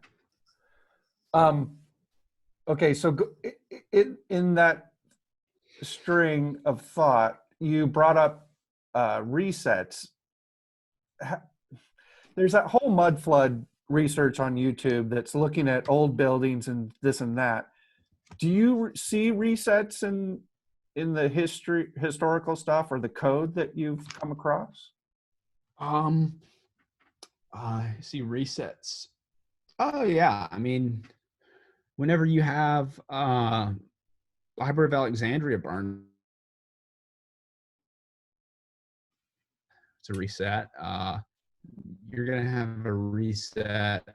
Okay. So in that string of thought, you brought up resets. There's that whole mud flood research on YouTube that's looking at old buildings and this and that. Do you see resets in the historical stuff or the code that you've come across? I see resets. Oh yeah. I mean, whenever you have Library of Alexandria burned, it's a reset. You're gonna have a reset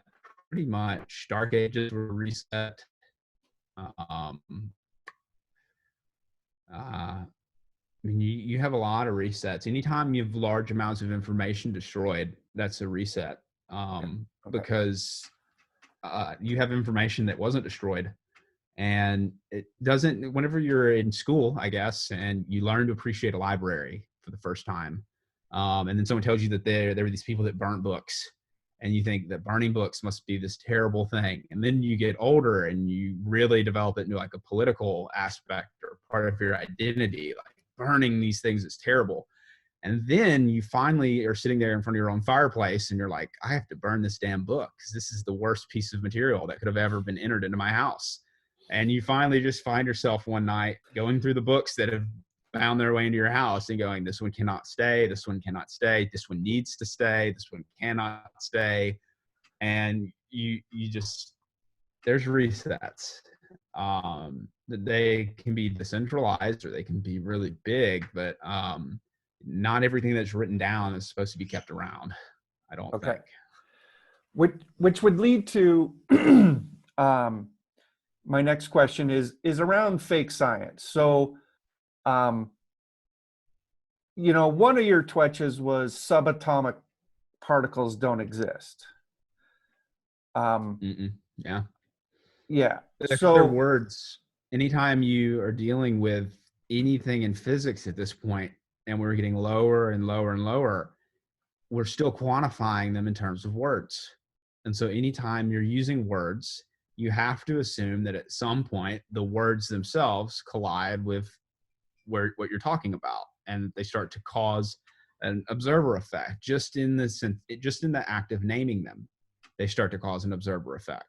pretty much. Dark Ages were reset. I mean, you have a lot of resets. Anytime you have large amounts of information destroyed, that's a reset. Because you have information that wasn't destroyed. And it doesn't, whenever you're in school, I guess, and you learn to appreciate a library for the first time, and then someone tells you that there were these people that burnt books, and you think that burning books must be this terrible thing. And then you get older and you really develop it into like a political aspect or part of your identity, like burning these things is terrible. And then you finally are sitting there in front of your own fireplace and you're like, I have to burn this damn book because this is the worst piece of material that could have ever been entered into my house. And you finally just find yourself one night going through the books that have found their way into your house and going, this one cannot stay, this one cannot stay, this one needs to stay, this one cannot stay. And you just, there's resets. They can be decentralized or they can be really big, but not everything that's written down is supposed to be kept around, I don't think. Which would lead to my next question is around fake science. So, one of your twitches was subatomic particles don't exist. Um, Yeah. yeah. Their So words, anytime you are dealing with anything in physics at this point, and we're getting lower and lower and lower, we're still quantifying them in terms of words. And so anytime you're using words, you have to assume that at some point the words themselves collide with what you're talking about, and they start to cause an observer effect just in the act of naming them. They start to cause an observer effect.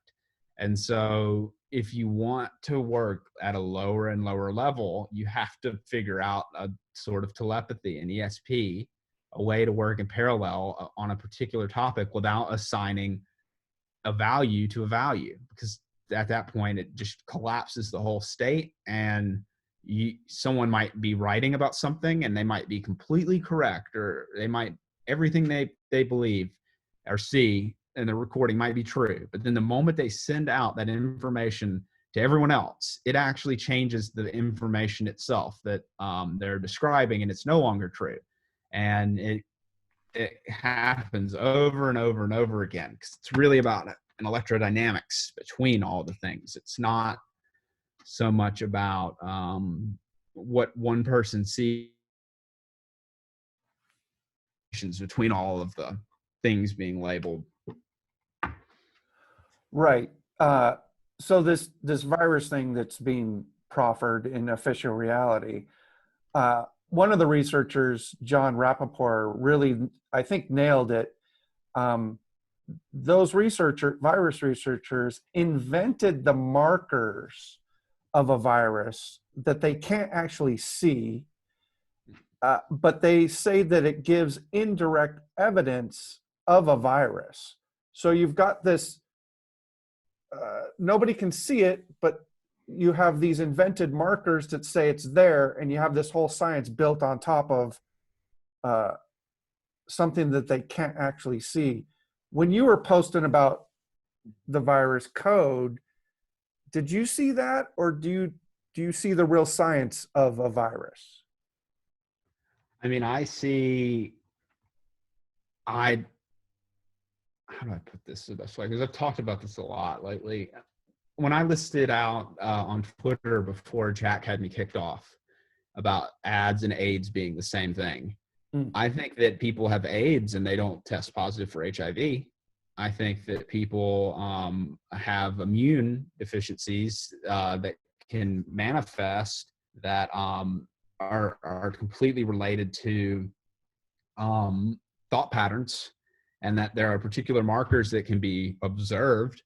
And so if you want to work at a lower and lower level, you have to figure out a sort of telepathy, an ESP, a way to work in parallel on a particular topic without assigning a value to a value, because at that point it just collapses the whole state. And someone might be writing about something and they might be completely correct, or they might, everything they believe or see in the recording might be true, but then the moment they send out that information to everyone else, it actually changes the information itself that they're describing, and it's no longer true. And it happens over and over and over again, because it's really about an electrodynamics between all the things. It's not so much about what one person sees between all of the things being labeled. right. So this virus thing that's being proffered in official reality, one of the researchers, John Rappaport, really, I think, nailed it. Um, those virus researchers invented the markers of a virus that they can't actually see, but they say that it gives indirect evidence of a virus. So you've got this, nobody can see it, but you have these invented markers that say it's there, and you have this whole science built on top of uh, something that they can't actually see. When you were posting about the virus code, did you see that, or do you see the real science of a virus? I mean, I how do I put this the best way? Because I've talked about this a lot lately. When I listed out on Twitter before Jack had me kicked off about ads and AIDS being the same thing, Mm. I think that people have AIDS and they don't test positive for HIV. I think that people have immune deficiencies that can manifest that are completely related to thought patterns, and that there are particular markers that can be observed,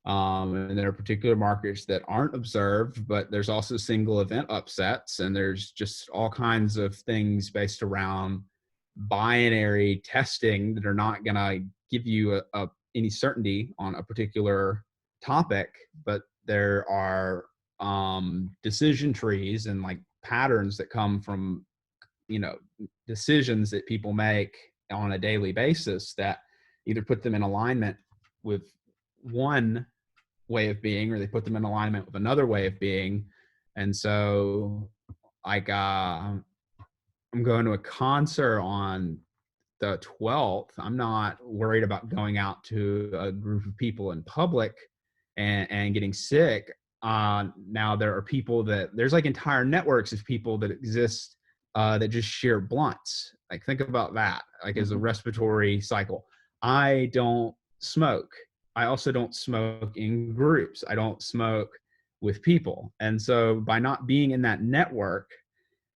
and there are particular markers that aren't observed, but there's also single event upsets, and there's just all kinds of things based around binary testing that are not going to give you any certainty on a particular topic. But there are decision trees and like patterns that come from, you know, decisions that people make on a daily basis that either put them in alignment with one way of being, or they put them in alignment with another way of being. And so like I'm going to a concert on the 12th. I'm not worried about going out to a group of people in public and getting sick. Now there are people there's like entire networks of people that exist that just share blunts. Like think about that, like as a Mhm. respiratory cycle. I don't smoke. I also don't smoke in groups. I don't smoke with people. And so by not being in that network,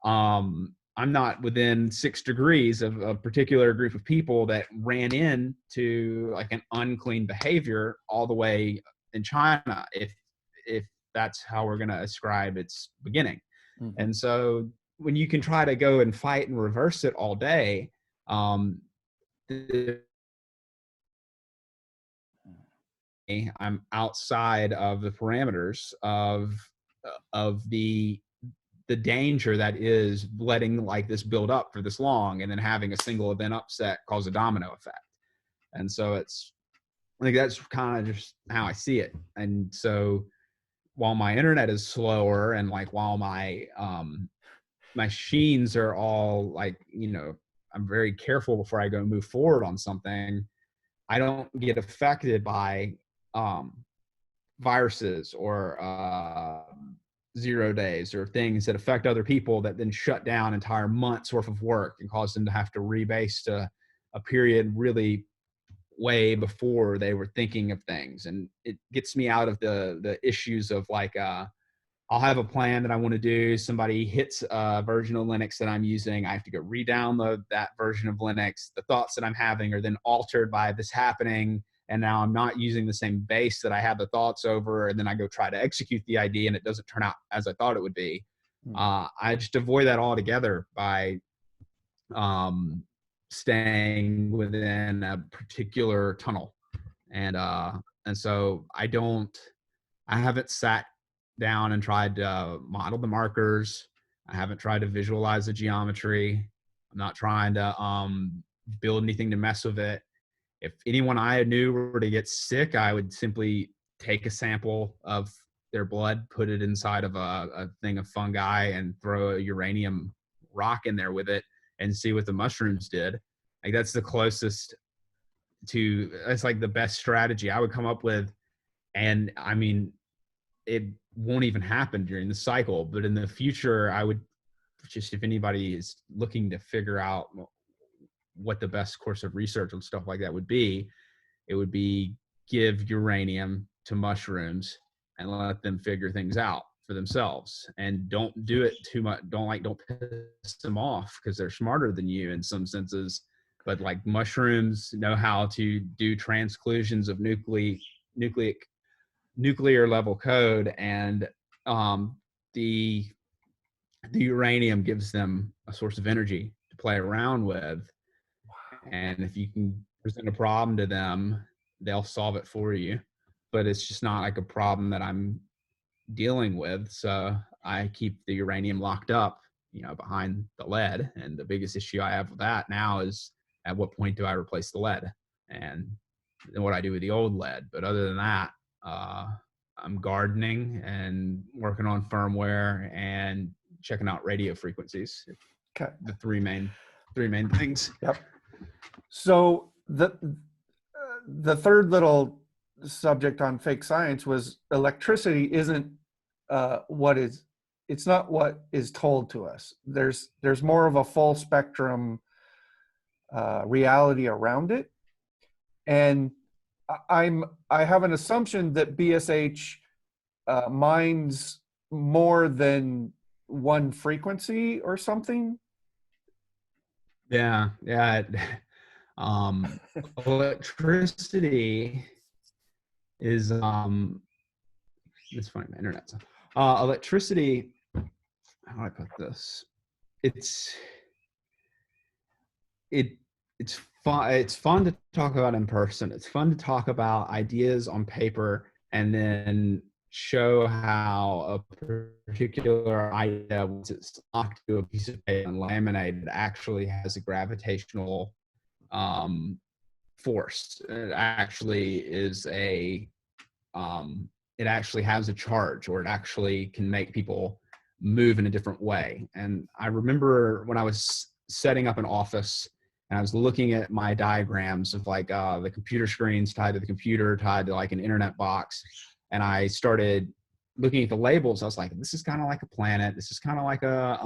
I'm not within 6 degrees of a particular group of people that ran into like an unclean behavior all the way in China, if that's how we're going to ascribe its beginning. Mhm. And so when you can try to go and fight and reverse it all day, um, I'm outside of the parameters of the danger that is letting like this build up for this long and then having a single event upset cause a domino effect. And so I think that's kind of just how I see it. And so while my internet is slower, and like while my machines are all like, you know, I'm very careful before I go move forward on something, I don't get affected by um, viruses or 0 days or things that affect other people that then shut down entire months worth of work and cause them to have to rebase to a period really way before they were thinking of things. And it gets me out of the issues of like, I'll have a plan that I want to do. Somebody hits a version of Linux that I'm using. I have to go re-download that version of Linux. The thoughts that I'm having are then altered by this happening. And now I'm not using the same base that I had the thoughts over. And then I go try to execute the idea and it doesn't turn out as I thought it would be. I just avoid that altogether by staying within a particular tunnel. And so I haven't sat down and tried to model the markers. I haven't tried to visualize the geometry. I'm not trying to build anything to mess with it. If anyone I knew were to get sick, I would simply take a sample of their blood, put it inside of a thing of fungi and throw a uranium rock in there with it and see what the mushrooms did. Like that's the closest to, it's like the best strategy I would come up with. And I mean, it won't even happen during the cycle, but in the future, I would just, if anybody is looking to figure out what the best course of research and stuff like that would be, it would be give uranium to mushrooms and let them figure things out for themselves, and don't do it too much. Don't piss them off because they're smarter than you in some senses. But like mushrooms know how to do transclusions of nuclear level code, and the uranium gives them a source of energy to play around with. And if you can present a problem to them, they'll solve it for you. But it's just not like a problem that I'm dealing with. So I keep the uranium locked up, behind the lead. And the biggest issue I have with that now is at what point do I replace the lead and what I do with the old lead. But other than that, I'm gardening and working on firmware and checking out radio frequencies. Okay. The three main things. Yep. So the third little subject on fake science was electricity isn't it's not what is told to us. There's more of a full spectrum reality around it. And I have an assumption that BSH mines more than one frequency or something. Yeah. Electricity is it's funny, my internet's electricity, how do I put this? It's fun to talk about in person. It's fun to talk about ideas on paper and then show how a particular idea, once it's locked to a piece of paper and laminated, actually has a gravitational force. It actually is it actually has a charge, or it actually can make people move in a different way. And I remember when I was setting up an office and I was looking at my diagrams of like the computer screens tied to the computer, tied to like an internet box. And I started looking at the labels. I was like, this is kind of like a planet. This is kind of like a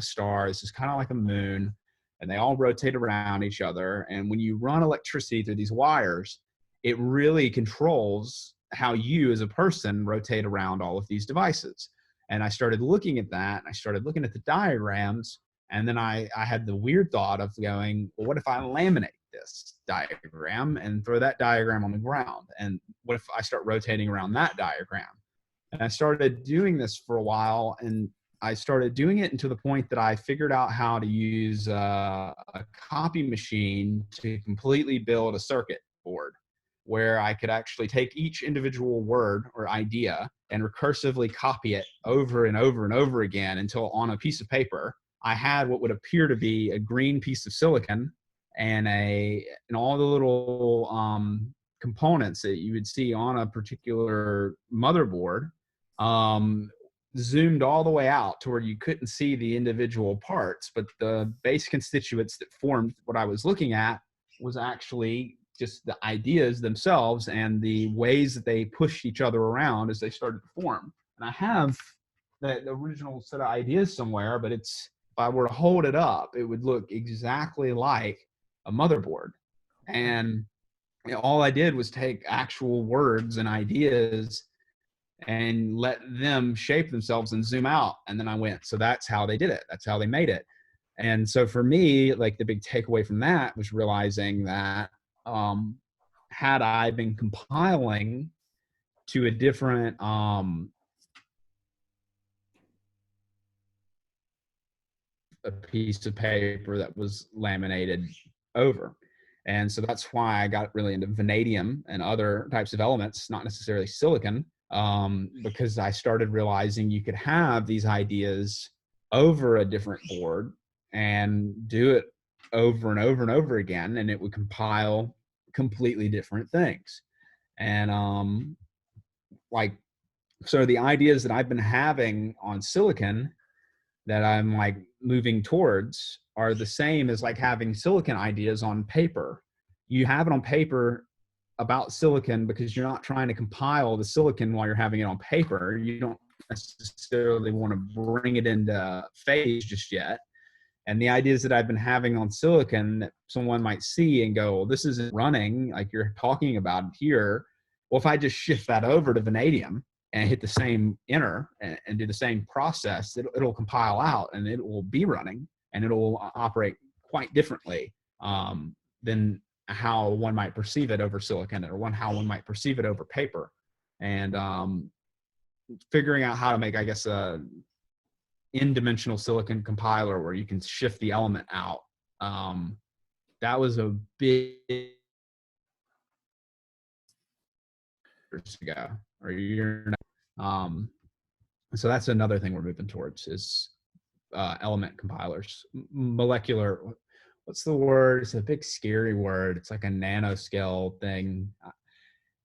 star. This is kind of like a moon. And they all rotate around each other. And when you run electricity through these wires, it really controls how you as a person rotate around all of these devices. And I started looking at that, and I started looking at the diagrams, and then I had the weird thought of going, well, what if I laminate this diagram and throw that diagram on the ground? And what if I start rotating around that diagram? And I started doing this for a while, and I started doing it to the point that I figured out how to use a copy machine to completely build a circuit board, where I could actually take each individual word or idea and recursively copy it over and over and over again until on a piece of paper, I had what would appear to be a green piece of silicon and all the little components that you would see on a particular motherboard zoomed all the way out to where you couldn't see the individual parts, but the base constituents that formed what I was looking at was actually just the ideas themselves and the ways that they pushed each other around as they started to form. And I have the original set of ideas somewhere, but it's, if I were to hold it up, it would look exactly like a motherboard. And all I did was take actual words and ideas and let them shape themselves and zoom out. And then I went, so that's how they did it. That's how they made it. And so for me, like the big takeaway from that was realizing that had I been compiling to a different a piece of paper that was laminated over. And so that's why I got really into vanadium and other types of elements, not necessarily silicon, because I started realizing you could have these ideas over a different board and do it over and over and over again, and it would compile completely different things. And like, so the ideas that I've been having on silicon that I'm like moving towards are the same as like having silicon ideas on paper. You have it on paper about silicon because you're not trying to compile the silicon while you're having it on paper. You don't necessarily want to bring it into phase just yet. And the ideas that I've been having on silicon that someone might see and go, well, this isn't running like you're talking about here. Well, if I just shift that over to vanadium and hit the same enter and do the same process, it'll compile out and it will be running and it'll operate quite differently than how one might perceive it over silicon or how one might perceive it over paper. And figuring out how to make, I guess, a in-dimensional silicon compiler where you can shift the element out. That was a big years ago or a year. So that's another thing we're moving towards is element compilers, molecular. What's the word? It's a big scary word. It's like a nanoscale thing.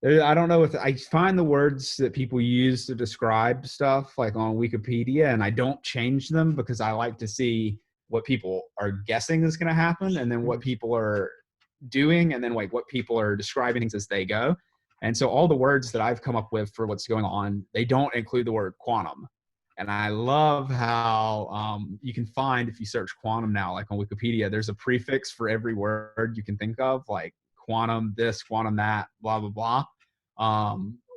I don't know if I find the words that people use to describe stuff like on Wikipedia, and I don't change them because I like to see what people are guessing is going to happen and then what people are doing and then like what people are describing things as they go. And so all the words that I've come up with for what's going on, they don't include the word quantum. And I love how you can find, if you search quantum now, like on Wikipedia, there's a prefix for every word you can think of, like quantum this, quantum that, blah, blah, blah.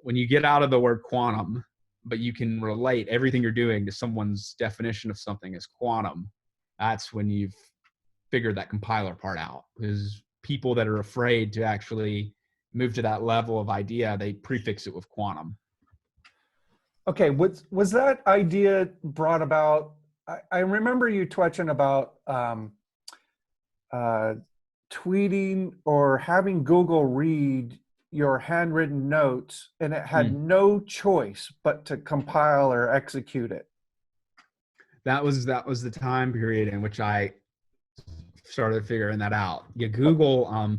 When you get out of the word quantum, but you can relate everything you're doing to someone's definition of something as quantum, that's when you've figured that compiler part out. Because people that are afraid to actually move to that level of idea, they prefix it with quantum. Okay, was that idea brought about? I remember you touching about tweeting or having Google read your handwritten notes, and it had no choice but to compile or execute it. That was the time period in which I started figuring that out. Yeah, Google,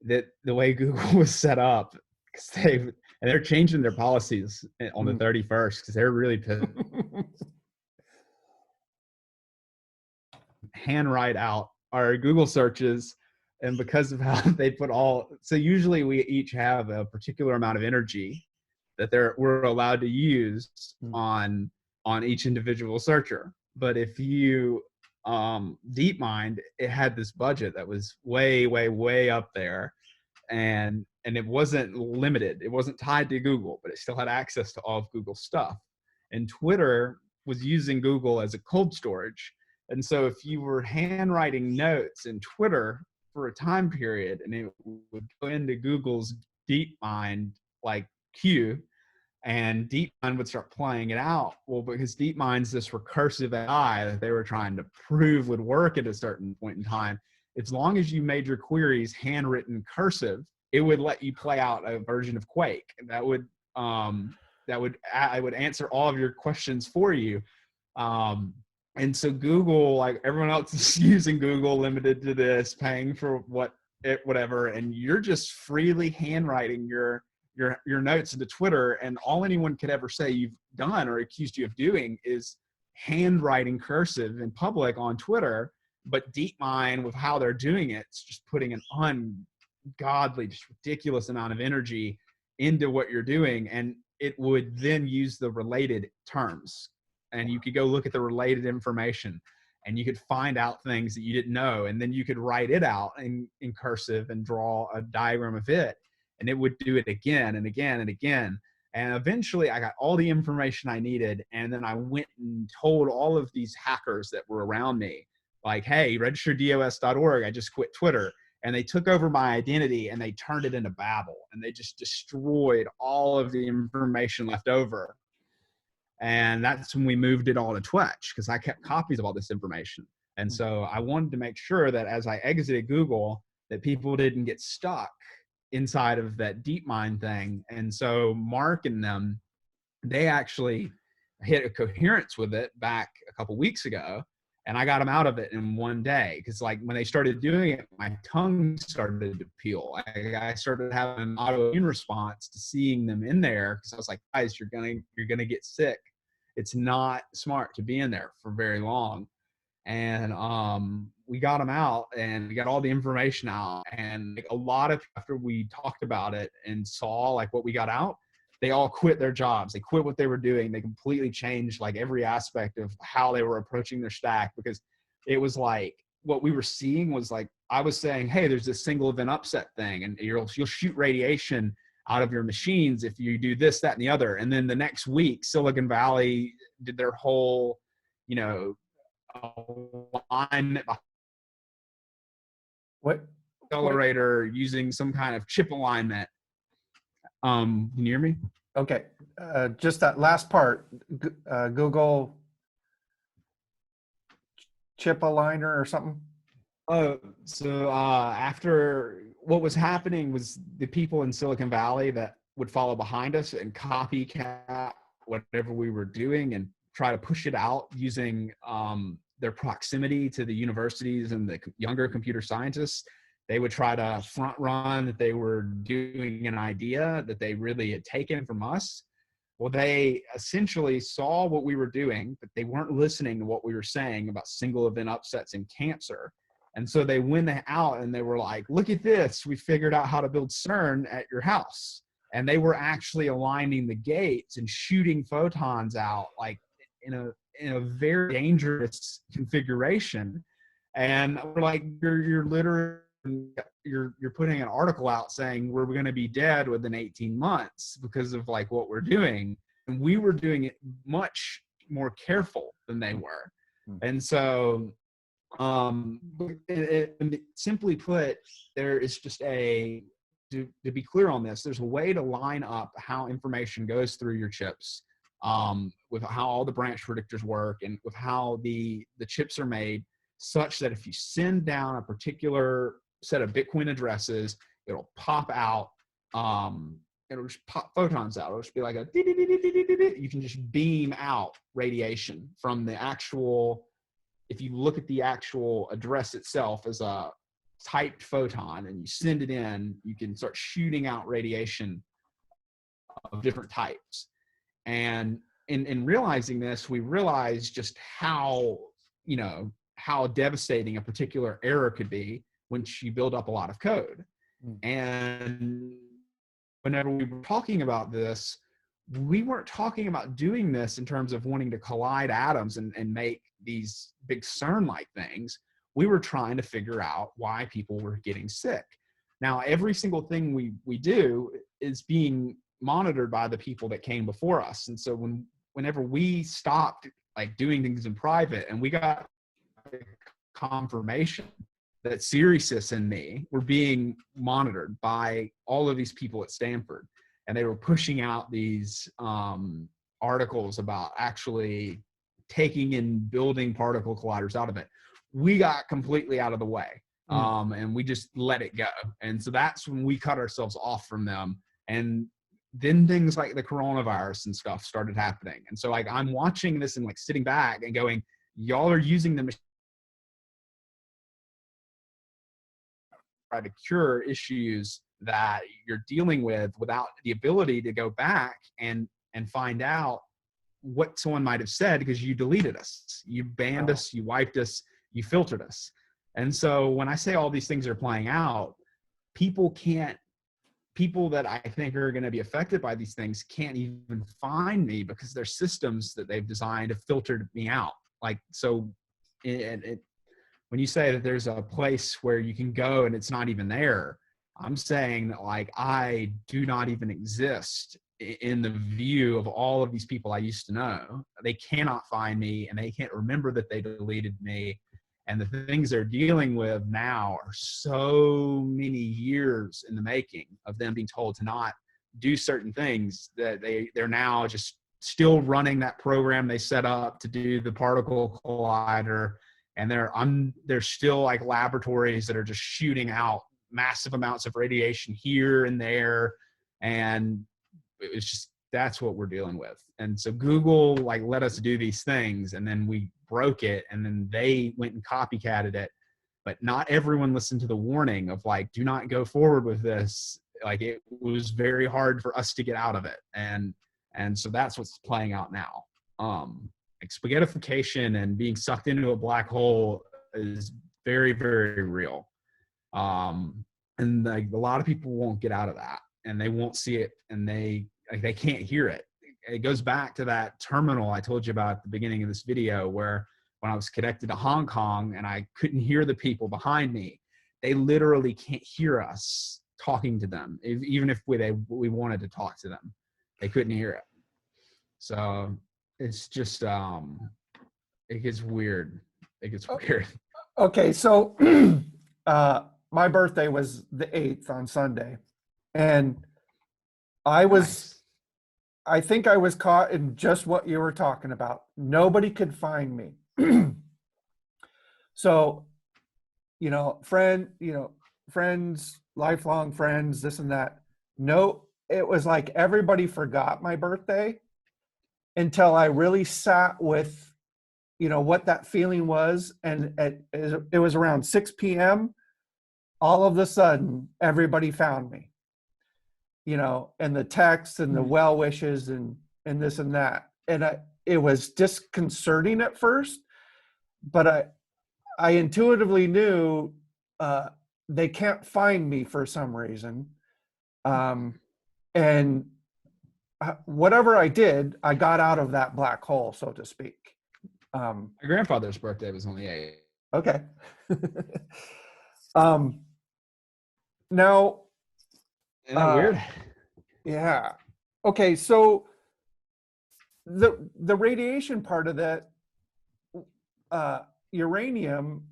that the way Google was set up, because they're changing their policies on the 31st because they're really handwrite out our Google searches. And because of how they put so usually we each have a particular amount of energy that we're allowed to use on each individual searcher. But if you DeepMind, it had this budget that was way, way, way up there. And it wasn't limited. It wasn't tied to Google, but it still had access to all of Google's stuff. And Twitter was using Google as a cold storage. And so if you were handwriting notes in Twitter for a time period and it would go into Google's DeepMind like queue, and DeepMind would start playing it out. Well, because DeepMind's this recursive AI that they were trying to prove would work at a certain point in time, as long as you made your queries handwritten cursive, it would let you play out a version of Quake that would I would answer all of your questions for you. And so Google, like everyone else is using Google, limited to this, paying for whatever, and you're just freely handwriting your notes into Twitter, and all anyone could ever say you've done or accused you of doing is handwriting cursive in public on Twitter. But DeepMind, with how they're doing it, it's just putting an godly, just ridiculous amount of energy into what you're doing. And it would then use the related terms, and you could go look at the related information, and you could find out things that you didn't know. And then you could write it out in cursive and draw a diagram of it. And it would do it again and again and again. And eventually I got all the information I needed. And then I went and told all of these hackers that were around me, like, hey, registerdos.org, I just quit Twitter. And they took over my identity and they turned it into Babel, and they just destroyed all of the information left over. And that's when we moved it all to Twitch, because I kept copies of all this information. And so I wanted to make sure that as I exited Google, that people didn't get stuck inside of that DeepMind thing. And so Mark and them, they actually hit a coherence with it back a couple weeks ago. And I got them out of it in one day, because like when they started doing it, my tongue started to peel. I started having an autoimmune response to seeing them in there, because I was like, guys, you're gonna get sick. It's not smart to be in there for very long. And we got them out, and we got all the information out. And like, a lot of, after we talked about it and saw like what we got out, they all quit their jobs. They quit what they were doing. They completely changed like every aspect of how they were approaching their stack, because it was like what we were seeing was like, I was saying, hey, there's this single event upset thing, and you'll shoot radiation out of your machines if you do this, that, and the other. And then the next week, Silicon Valley did their whole, alignment What? accelerator using some kind of chip alignment. Can you hear me? Okay. Just that last part, Google chip aligner or something? So after, what was happening was the people in Silicon Valley that would follow behind us and copycat whatever we were doing and try to push it out using their proximity to the universities and the younger computer scientists. They would try to front run that they were doing an idea that they really had taken from us. Well, they essentially saw what we were doing, but they weren't listening to what we were saying about single event upsets in cancer. And so they went out and they were like, look at this. We figured out how to build CERN at your house. And they were actually aligning the gates and shooting photons out like in a very dangerous configuration. And we're like, you're literally, you're putting an article out saying we're going to be dead within 18 months because of like what we're doing. And we were doing it much more careful than they were. And so simply put, there is just to be clear on this, there's a way to line up how information goes through your chips, with how all the branch predictors work and with how the chips are made, such that if you send down a particular set of Bitcoin addresses, it'll pop out, it'll just pop photons out. It'll just be like a you can just beam out radiation from the actual, if you look at the actual address itself as a typed photon and you send it in, you can start shooting out radiation of different types. And in realizing this, we realized just how devastating a particular error could be when you build up a lot of code. And whenever we were talking about this, we weren't talking about doing this in terms of wanting to collide atoms and make these big CERN-like things. We were trying to figure out why people were getting sick. Now, every single thing we do is being monitored by the people that came before us. And so whenever we stopped like doing things in private and we got confirmation that Sirius and me were being monitored by all of these people at Stanford, and they were pushing out these articles about actually taking and building particle colliders out of it, we got completely out of the way. And we just let it go. And so that's when we cut ourselves off from them. And then things like the coronavirus and stuff started happening. And so like I'm watching this and like sitting back and going, y'all are using the machine to try to cure issues that you're dealing with without the ability to go back and find out what someone might have said, because you deleted us, you banned us, you wiped us, you filtered us. And so when I say all these things are playing out, people that I think are going to be affected by these things can't even find me because their systems that they've designed have filtered me out. Like, so when you say that there's a place where you can go and it's not even there, I'm saying that, like, I do not even exist in the view of all of these people I used to know. They cannot find me, and they can't remember that they deleted me. And the things they're dealing with now are so many years in the making of them being told to not do certain things, that they're now just still running that program they set up to do the particle collider. And there's still like laboratories that are just shooting out massive amounts of radiation here and there. And it's just, that's what we're dealing with. And so Google like let us do these things, and then we broke it, and then they went and copycatted it. But not everyone listened to the warning of like, do not go forward with this. Like, it was very hard for us to get out of it. And so that's what's playing out now. Like spaghettification and being sucked into a black hole is very, very real. And like a lot of people won't get out of that, and they won't see it, and they can't hear it. It goes back to that terminal I told you about at the beginning of this video, where when I was connected to Hong Kong and I couldn't hear the people behind me, they literally can't hear us talking to them. Even if we wanted to talk to them, they couldn't hear it. So it's just, it gets weird. It gets weird. Okay, so my birthday was the 8th on Sunday, and I think I was caught in just what you were talking about. Nobody could find me. So, friends, lifelong friends, this and that. No, it was like everybody forgot my birthday until I really sat with, what that feeling was. And it was around 6 p.m. All of a sudden, everybody found me, and the texts and the well wishes and this and that. And it was disconcerting at first, but I intuitively knew they can't find me for some reason. And whatever I did, I got out of that black hole, so to speak. My grandfather's birthday was on the 8th. Okay. Now, Isn't that weird? Yeah. Okay, so the radiation part of that, uranium.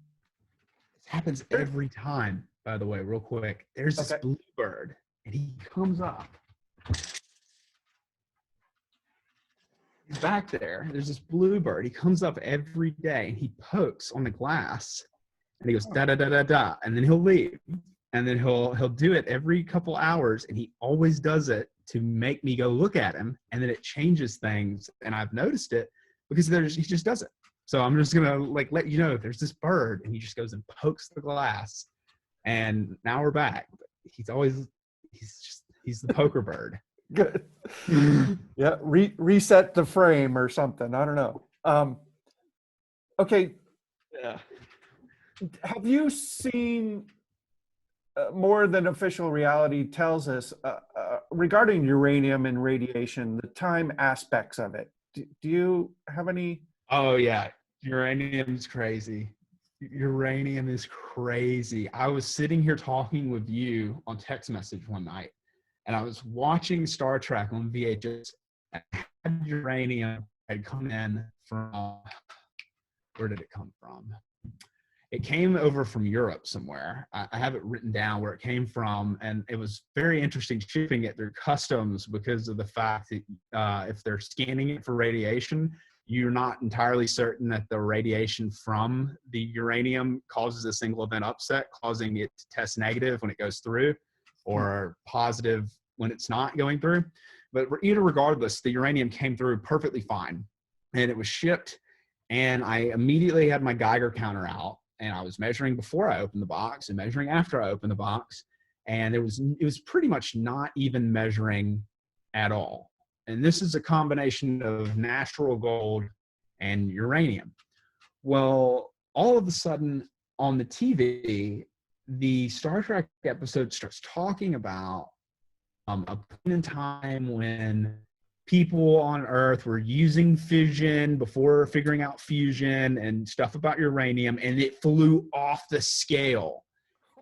This happens every time, by the way, real quick. There's this bluebird, and he comes up. He's back there. There's this bluebird. He comes up every day, and he pokes on the glass, and he goes da da da da da, and then he'll leave. And then he'll do it every couple hours, and he always does it to make me go look at him, and then it changes things. And I've noticed it because he just does it. So I'm just gonna like let you know there's this bird, and he just goes and pokes the glass. And now we're back. He's the poker bird. Good. Yeah, reset the frame or something. I don't know. Okay. Yeah. Have you seen more than official reality tells us regarding uranium and radiation, the time aspects of it? Do you have any? Oh yeah, uranium's crazy. Uranium is crazy. I was sitting here talking with you on text message one night, and I was watching Star Trek on VHS. And had uranium had come in from, where did it come from? It came over from Europe somewhere. I have it written down where it came from, and it was very interesting shipping it through customs because of the fact that if they're scanning it for radiation, you're not entirely certain that the radiation from the uranium causes a single event upset, causing it to test negative when it goes through or positive when it's not going through. But either regardless, the uranium came through perfectly fine, and it was shipped, and I immediately had my Geiger counter out. And I was measuring before I opened the box and measuring after I opened the box. And it was pretty much not even measuring at all. And this is a combination of natural gold and uranium. Well, all of a sudden on the TV, the Star Trek episode starts talking about a point in time when people on Earth were using fission before figuring out fusion and stuff about uranium, and it flew off the scale.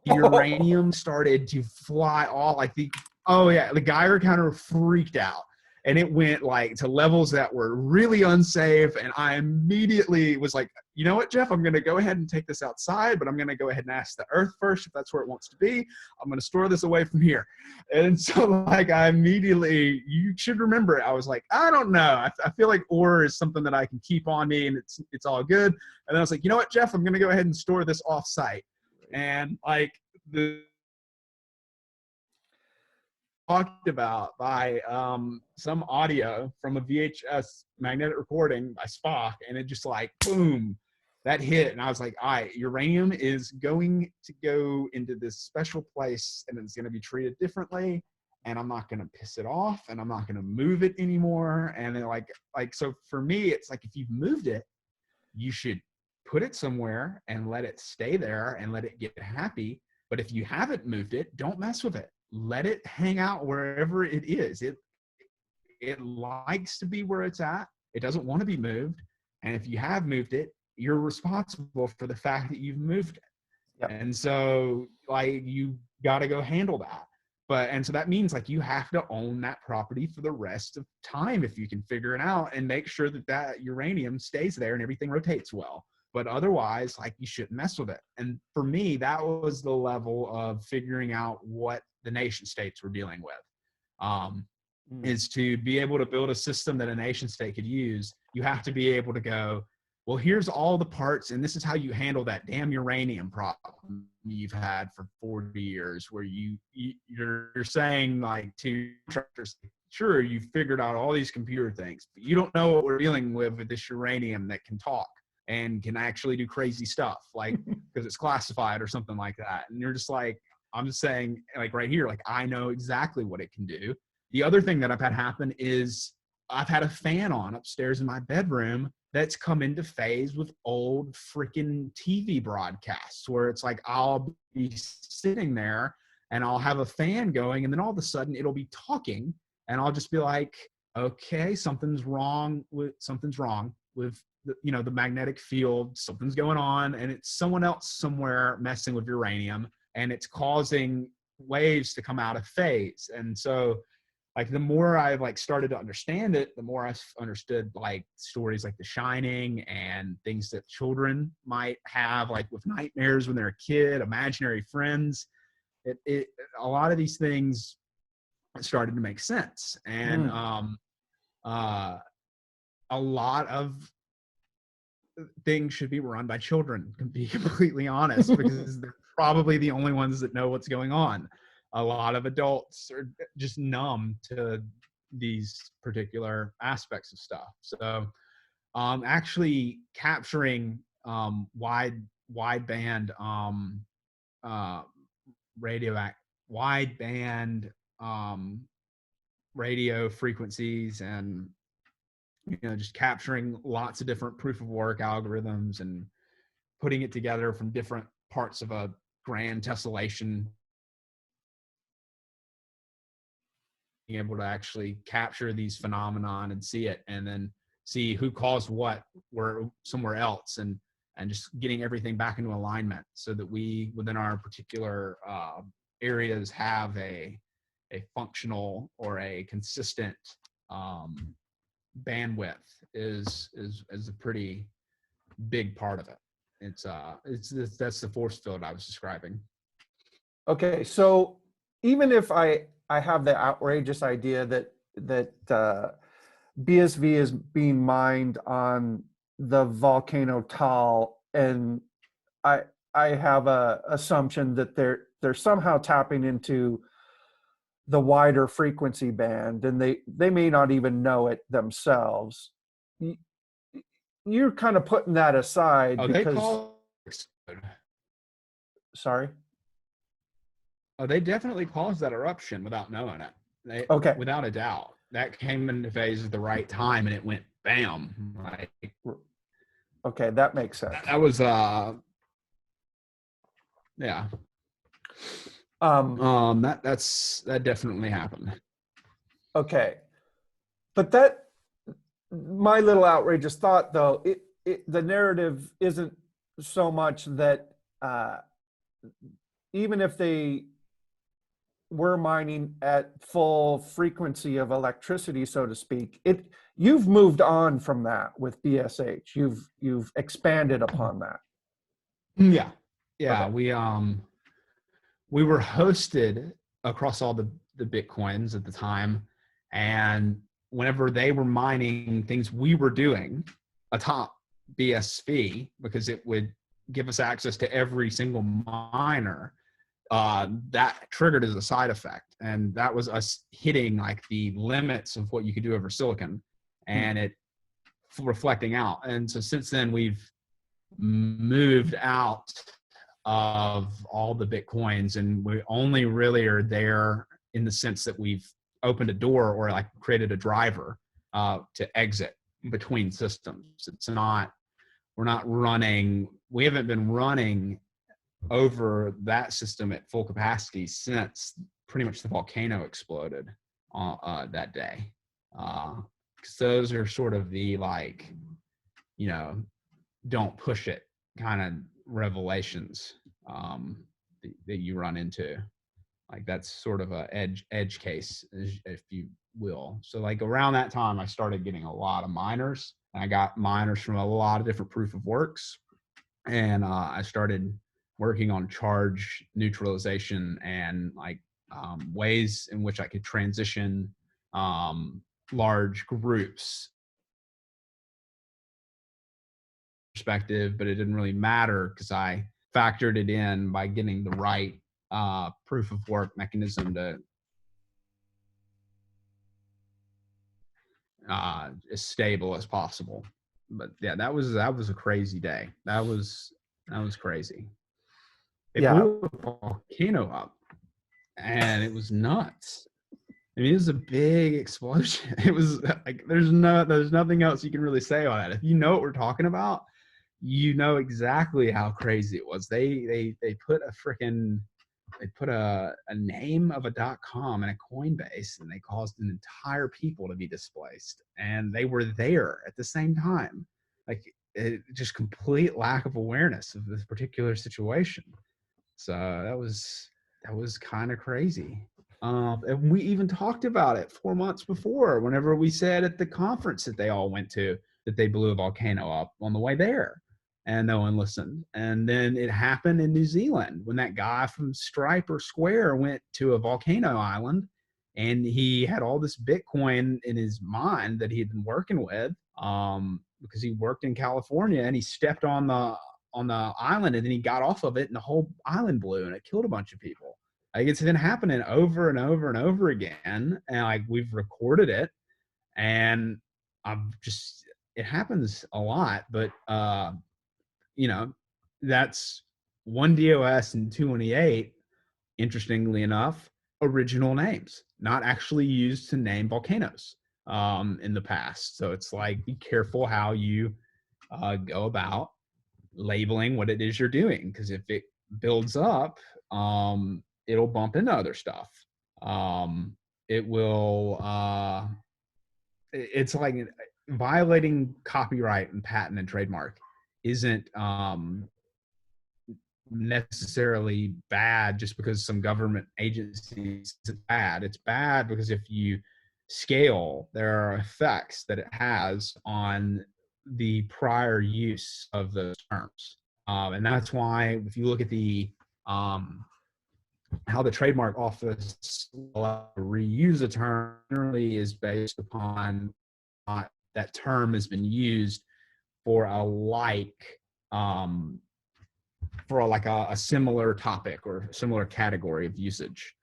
Uranium started to fly off like the Geiger counter freaked out, and it went like to levels that were really unsafe. And I immediately was like, you know what, Jeff, I'm going to go ahead and take this outside, but I'm going to go ahead and ask the Earth first if that's where it wants to be. I'm going to store this away from here. And so like I immediately, you should remember it, I was like, I don't know, I feel like ore is something that I can keep on me, and it's all good. And then I was like, you know what, Jeff, I'm going to go ahead and store this off site. And like the talked about by some audio from a VHS magnetic recording by Spock, and it just like boom, that hit, and I was like, all right, uranium is going to go into this special place, and it's going to be treated differently, and I'm not going to piss it off, and I'm not going to move it anymore. And then like so for me, it's like if you've moved it, you should put it somewhere and let it stay there and let it get happy. But if you haven't moved it, don't mess with it. Let it hang out wherever it is. It likes to be where it's at. It doesn't want to be moved. And if you have moved it, you're responsible for the fact that you've moved it. Yep. And so like you got to go handle that. And so that means like you have to own that property for the rest of time if you can figure it out, and make sure that that uranium stays there and everything rotates well. But otherwise, like, you shouldn't mess with it. And for me, that was the level of figuring out what the nation states were dealing with. Is to be able to build a system that a nation state could use. You have to be able to go, well, here's all the parts, and this is how you handle that damn uranium problem you've had for 40 years, where you're saying like to contractors, sure, you've figured out all these computer things, but you don't know what we're dealing with this uranium that can talk and can actually do crazy stuff, like because it's classified or something like that. And you're just like, I'm just saying, like right here, like I know exactly what it can do. The other thing that I've had happen is I've had a fan on upstairs in my bedroom that's come into phase with old freaking TV broadcasts, where it's like I'll be sitting there and I'll have a fan going, and then all of a sudden it'll be talking, and I'll just be like, okay, something's wrong with the magnetic field, something's going on, and it's someone else somewhere messing with uranium, and it's causing waves to come out of phase. And so like the more I've like started to understand it, the more I've understood like stories like The Shining and things that children might have, like with nightmares when they're a kid, imaginary friends. A lot of these things started to make sense. And a lot of things should be run by children, to be completely honest, because they're probably the only ones that know what's going on. A lot of adults are just numb to these particular aspects of stuff. So actually capturing wide band radio frequencies, and just capturing lots of different proof of work algorithms and putting it together from different parts of a grand tessellation, being able to actually capture these phenomenon and see it, and then see who caused what were somewhere else, and just getting everything back into alignment so that we within our particular areas have a functional or a consistent bandwidth is a pretty big part of it. That's the force field I was describing. Okay, so even if I have the outrageous idea that BSV is being mined on the volcano Tal, and I have a assumption that they're somehow tapping into the wider frequency band, and they may not even know it themselves. You're kind of putting that aside because sorry. Oh, they definitely caused that eruption without knowing it. Okay. Without a doubt. That came into phase at the right time, and it went bam. Like, okay, that makes sense. That was yeah. Um, That definitely happened. okay. But that, my little outrageous thought though, the narrative isn't so much that uh, even if they were mining at full frequency of electricity, so to speak, you've moved on from that with BSH. You've expanded upon that. Yeah. Yeah. Okay. We were hosted across all the Bitcoins at the time. And whenever they were mining things we were doing atop BSV, because it would give us access to every single miner, that triggered as a side effect. And that was us hitting like the limits of what you could do over silicon Hmm. and it reflecting out. And so since then, we've moved out of all the Bitcoins and we only really are there in the sense that we've opened a door or like created a driver to exit between systems. It's not, we're not running, we haven't been running over that system at full capacity since pretty much the volcano exploded that day. Because those are sort of the like, you know, don't push it kind of revelations that you run into. Like that's sort of a edge case, if you will. So like around that time, I started getting a lot of miners. I got miners from a lot of different proof of works, and I started working on charge neutralization and like ways in which I could transition large groups perspective, but it didn't really matter because I factored it in by getting the right proof of work mechanism to as stable as possible. But yeah, that was a crazy day. That was crazy. They Yeah. blew a volcano up, and it was nuts. I mean, it was a big explosion. It was like there's nothing else you can really say on that. If you know what we're talking about, you know exactly how crazy it was. They put a freaking they put a name of a .com in a Coinbase, and they caused an entire people to be displaced, and they were there at the same time. Like just complete lack of awareness of this particular situation. So that was kind of crazy. And we even talked about it 4 months before, whenever we said at the conference that they all went to that they blew a volcano up on the way there, and no one listened. And then it happened in New Zealand when that guy from Stripe or Square went to a volcano island, and he had all this Bitcoin in his mind that he had been working with, because he worked in California, and he stepped on the island and then he got off of it and the whole island blew and it killed a bunch of people. Like it's been happening over and over and over again. And like we've recorded it and I'm just, it happens a lot, but you know, that's one DOS and 228, interestingly enough, original names, not actually used to name volcanoes in the past. So it's like, be careful how you go about labeling what it is you're doing, because if it builds up, it'll bump into other stuff. um, it will it's like violating copyright and patent and trademark isn't necessarily bad just because some government agencies is bad. It's bad because if you scale, there are effects that it has on the prior use of those terms. And that's why if you look at the how the trademark office will reuse a term generally is based upon that term has been used for a like um, for like a similar topic or similar category of usage.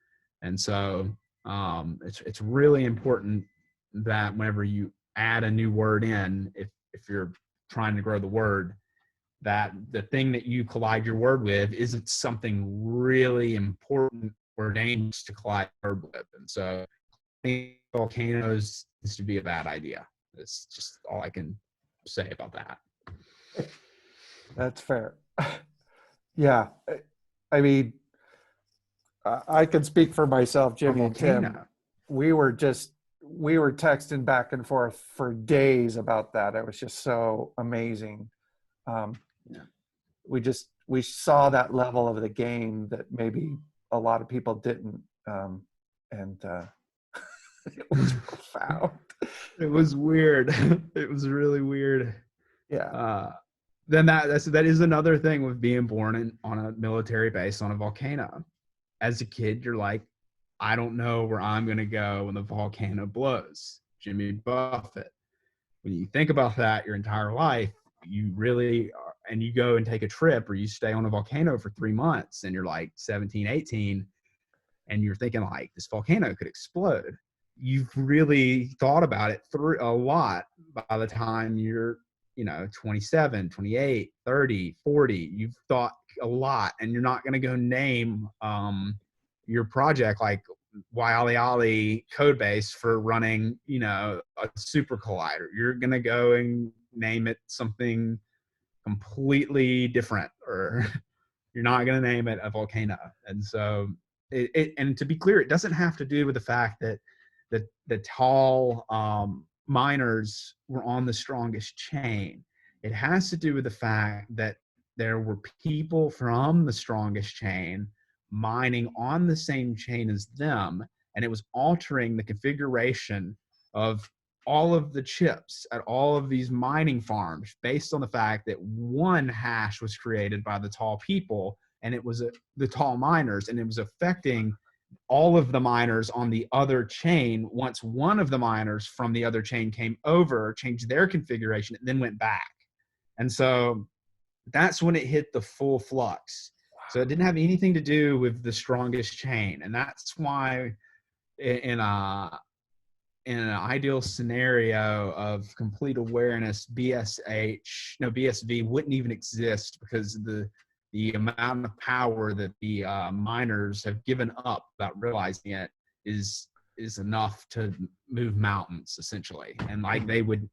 And so it's really important that whenever you add a new word in, if you're trying to grow the word, that the thing that you collide your word with isn't something really important or dangerous to collide your word with. And so I think volcanoes is to be a bad idea. That's just all I can say about that. That's fair. Yeah. I mean, I can speak for myself, a Jimmy and Tim. volcano. We were texting back and forth for days about that. It was just so amazing. Um, Yeah. we saw that level of the game that maybe a lot of people didn't, and it was profound. It was weird. It was really weird. Yeah. Uh, then that is another thing with being born on a military base on a volcano. As a kid, you're like, I don't know where I'm going to go when the volcano blows. Jimmy Buffett. When you think about that your entire life, you really are, and you go and take a trip or you stay on a volcano for 3 months and you're like 17, 18, and you're thinking like this volcano could explode. You've really thought about it through a lot by the time you're 27, 28, 30, 40. You've thought a lot, and you're not going to go name your project like Wiley code base for running a super collider. You're going to go and name it something completely different, or you're not going to name it a volcano. And so and to be clear, it doesn't have to do with the fact that the tall miners were on the strongest chain. It has to do with the fact that there were people from the strongest chain mining on the same chain as them, and it was altering the configuration of all of the chips at all of these mining farms based on the fact that one hash was created by the tall people, and it was the tall miners, and it was affecting all of the miners on the other chain. Once one of the miners from the other chain came over, changed their configuration, and then went back. And so that's when it hit the full flux. So it didn't have anything to do with the strongest chain. And that's why in an ideal scenario of complete awareness, BSV wouldn't even exist, because the amount of power that the miners have given up about realizing it is enough to move mountains, essentially. And like they would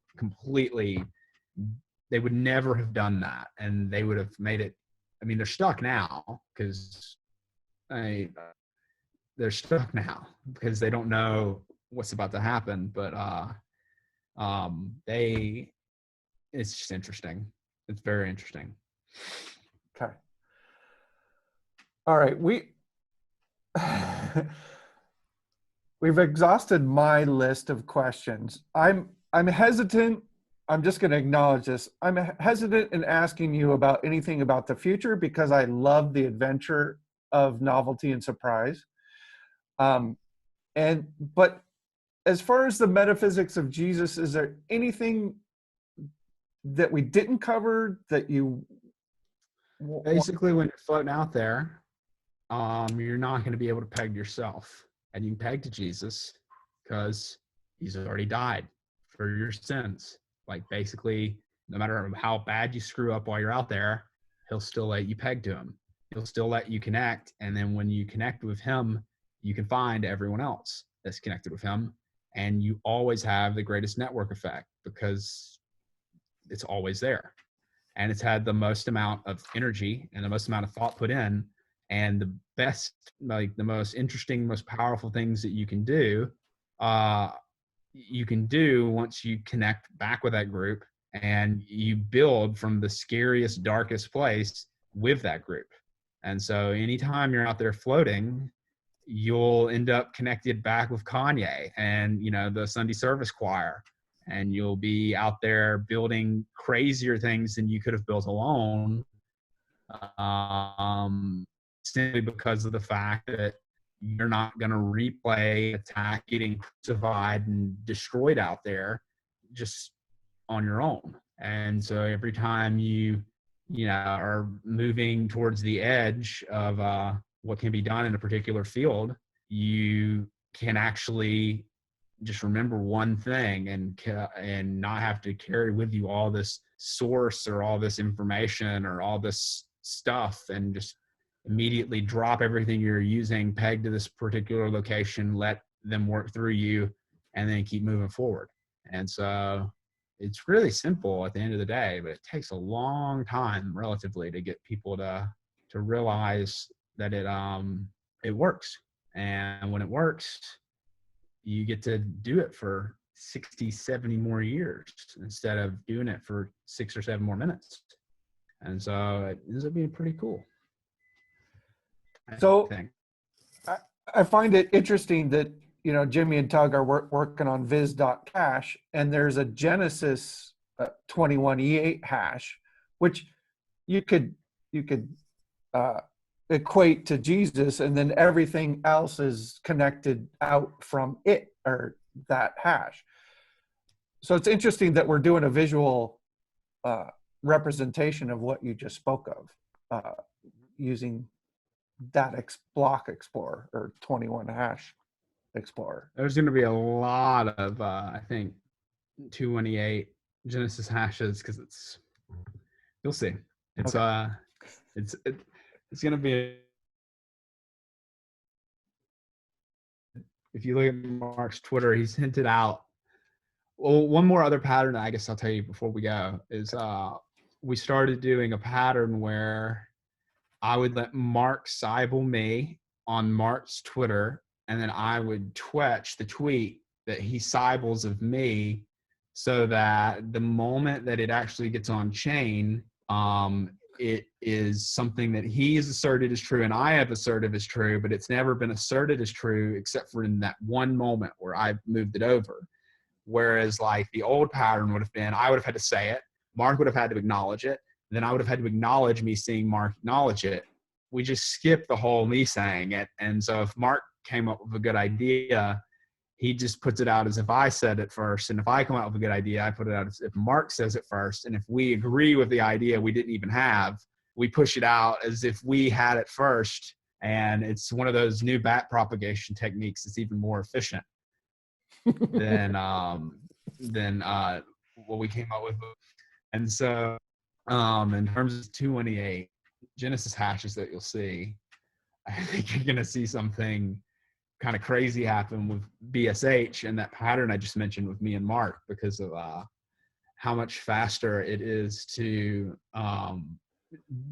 never have done that, and they would have made it. I mean, they're stuck now because they're stuck now because they don't know what's about to happen. But it's just interesting. It's very interesting. Okay. All right. We've exhausted my list of questions. I'm hesitant. I'm just going to acknowledge this. I'm hesitant in asking you about anything about the future because I love the adventure of novelty and surprise. But as far as the metaphysics of Jesus, is there anything that we didn't cover that you basically, when you're floating out there, you're not going to be able to peg yourself, and you can peg to Jesus because he's already died for your sins. Like, basically, no matter how bad you screw up while you're out there, he'll still let you peg to him. He'll still let you connect. And then when you connect with him, you can find everyone else that's connected with him. And you always have the greatest network effect because it's always there. And it's had the most amount of energy and the most amount of thought put in. And the best, like the most interesting, most powerful things that you can do once you connect back with that group, and you build from the scariest, darkest place with that group. And so anytime you're out there floating, you'll end up connected back with Kanye and the Sunday service choir, and you'll be out there building crazier things than you could have built alone, simply because of the fact that you're not going to replay attack getting crucified and destroyed out there just on your own. And so every time you are moving towards the edge of what can be done in a particular field, you can actually just remember one thing and not have to carry with you all this source or all this information or all this stuff, and just immediately drop everything you're using, peg to this particular location, let them work through you, and then keep moving forward. And so it's really simple at the end of the day, but it takes a long time relatively to get people to realize that it works. And when it works, you get to do it for 60, 70 more years instead of doing it for 6 or 7 more minutes. And so it ends up being pretty cool. So I find it interesting that, Jimmy and Tug are working on viz.cash, and there's a Genesis 21E8 hash, which you could equate to Jesus, and then everything else is connected out from it, or that hash. So it's interesting that we're doing a visual representation of what you just spoke of, using that block explorer, or 21 hash explorer. There's going to be a lot of, I think, 218 Genesis hashes, because you'll see. It's okay. it's going to be, if you look at Mark's Twitter, he's hinted out. Well, one more other pattern I guess I'll tell you before we go is we started doing a pattern where I would let Mark Seibel me on Mark's Twitter, and then I would the tweet that he Seibels of me, so that the moment that it actually gets on chain, it is something that he has asserted is true and I have asserted is true, but it's never been asserted as true except for in that one moment where I moved it over. Whereas like the old pattern would have been, I would have had to say it, Mark would have had to acknowledge it, then I would have had to acknowledge me seeing Mark acknowledge it. We just skipped the whole me saying it. And so if Mark came up with a good idea, he just puts it out as if I said it first. And if I come out with a good idea, I put it out as if Mark says it first. And if we agree with the idea we didn't even have, we push it out as if we had it first. And it's one of those new bat propagation techniques that's even more efficient than what we came up with. And so in terms of 218 Genesis hashes that you'll see, I think you're going to see something kind of crazy happen with BSH and that pattern I just mentioned with me and Mark, because of how much faster it is to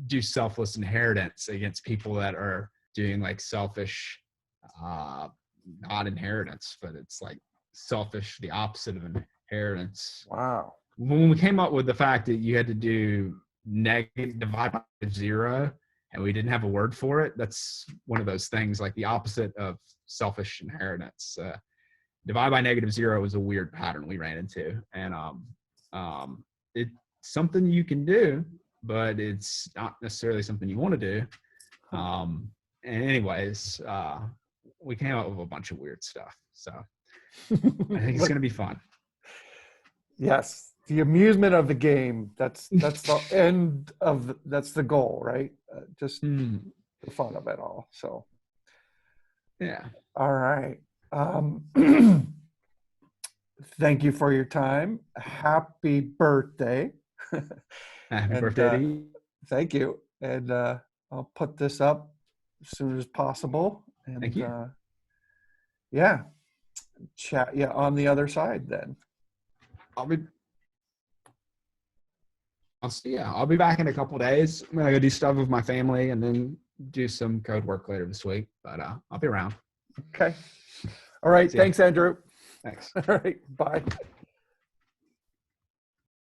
do selfless inheritance against people that are doing like selfish, not inheritance, but it's like selfish, the opposite of inheritance. Wow. When we came up with the fact that you had to do divide by 0, and we didn't have a word for it, that's one of those things, like the opposite of selfish inheritance. Divide by -0 was a weird pattern we ran into, and it's something you can do, but it's not necessarily something you want to do. And anyways, we came up with a bunch of weird stuff, so I think it's going to be fun. Yes, the amusement of the game. That's the end of that's the goal, right? Just the fun of it all. So, yeah. All right. Thank you for your time. Happy birthday. Happy birthday to you. Thank you. And I'll put this up as soon as possible. And thank you. Yeah. Chat you on the other side then. I'll be back in a couple of days. I'm gonna go do stuff with my family and then do some code work later this week. But I'll be around. Okay. All right. Thanks, Andrew. Thanks. All right. Bye.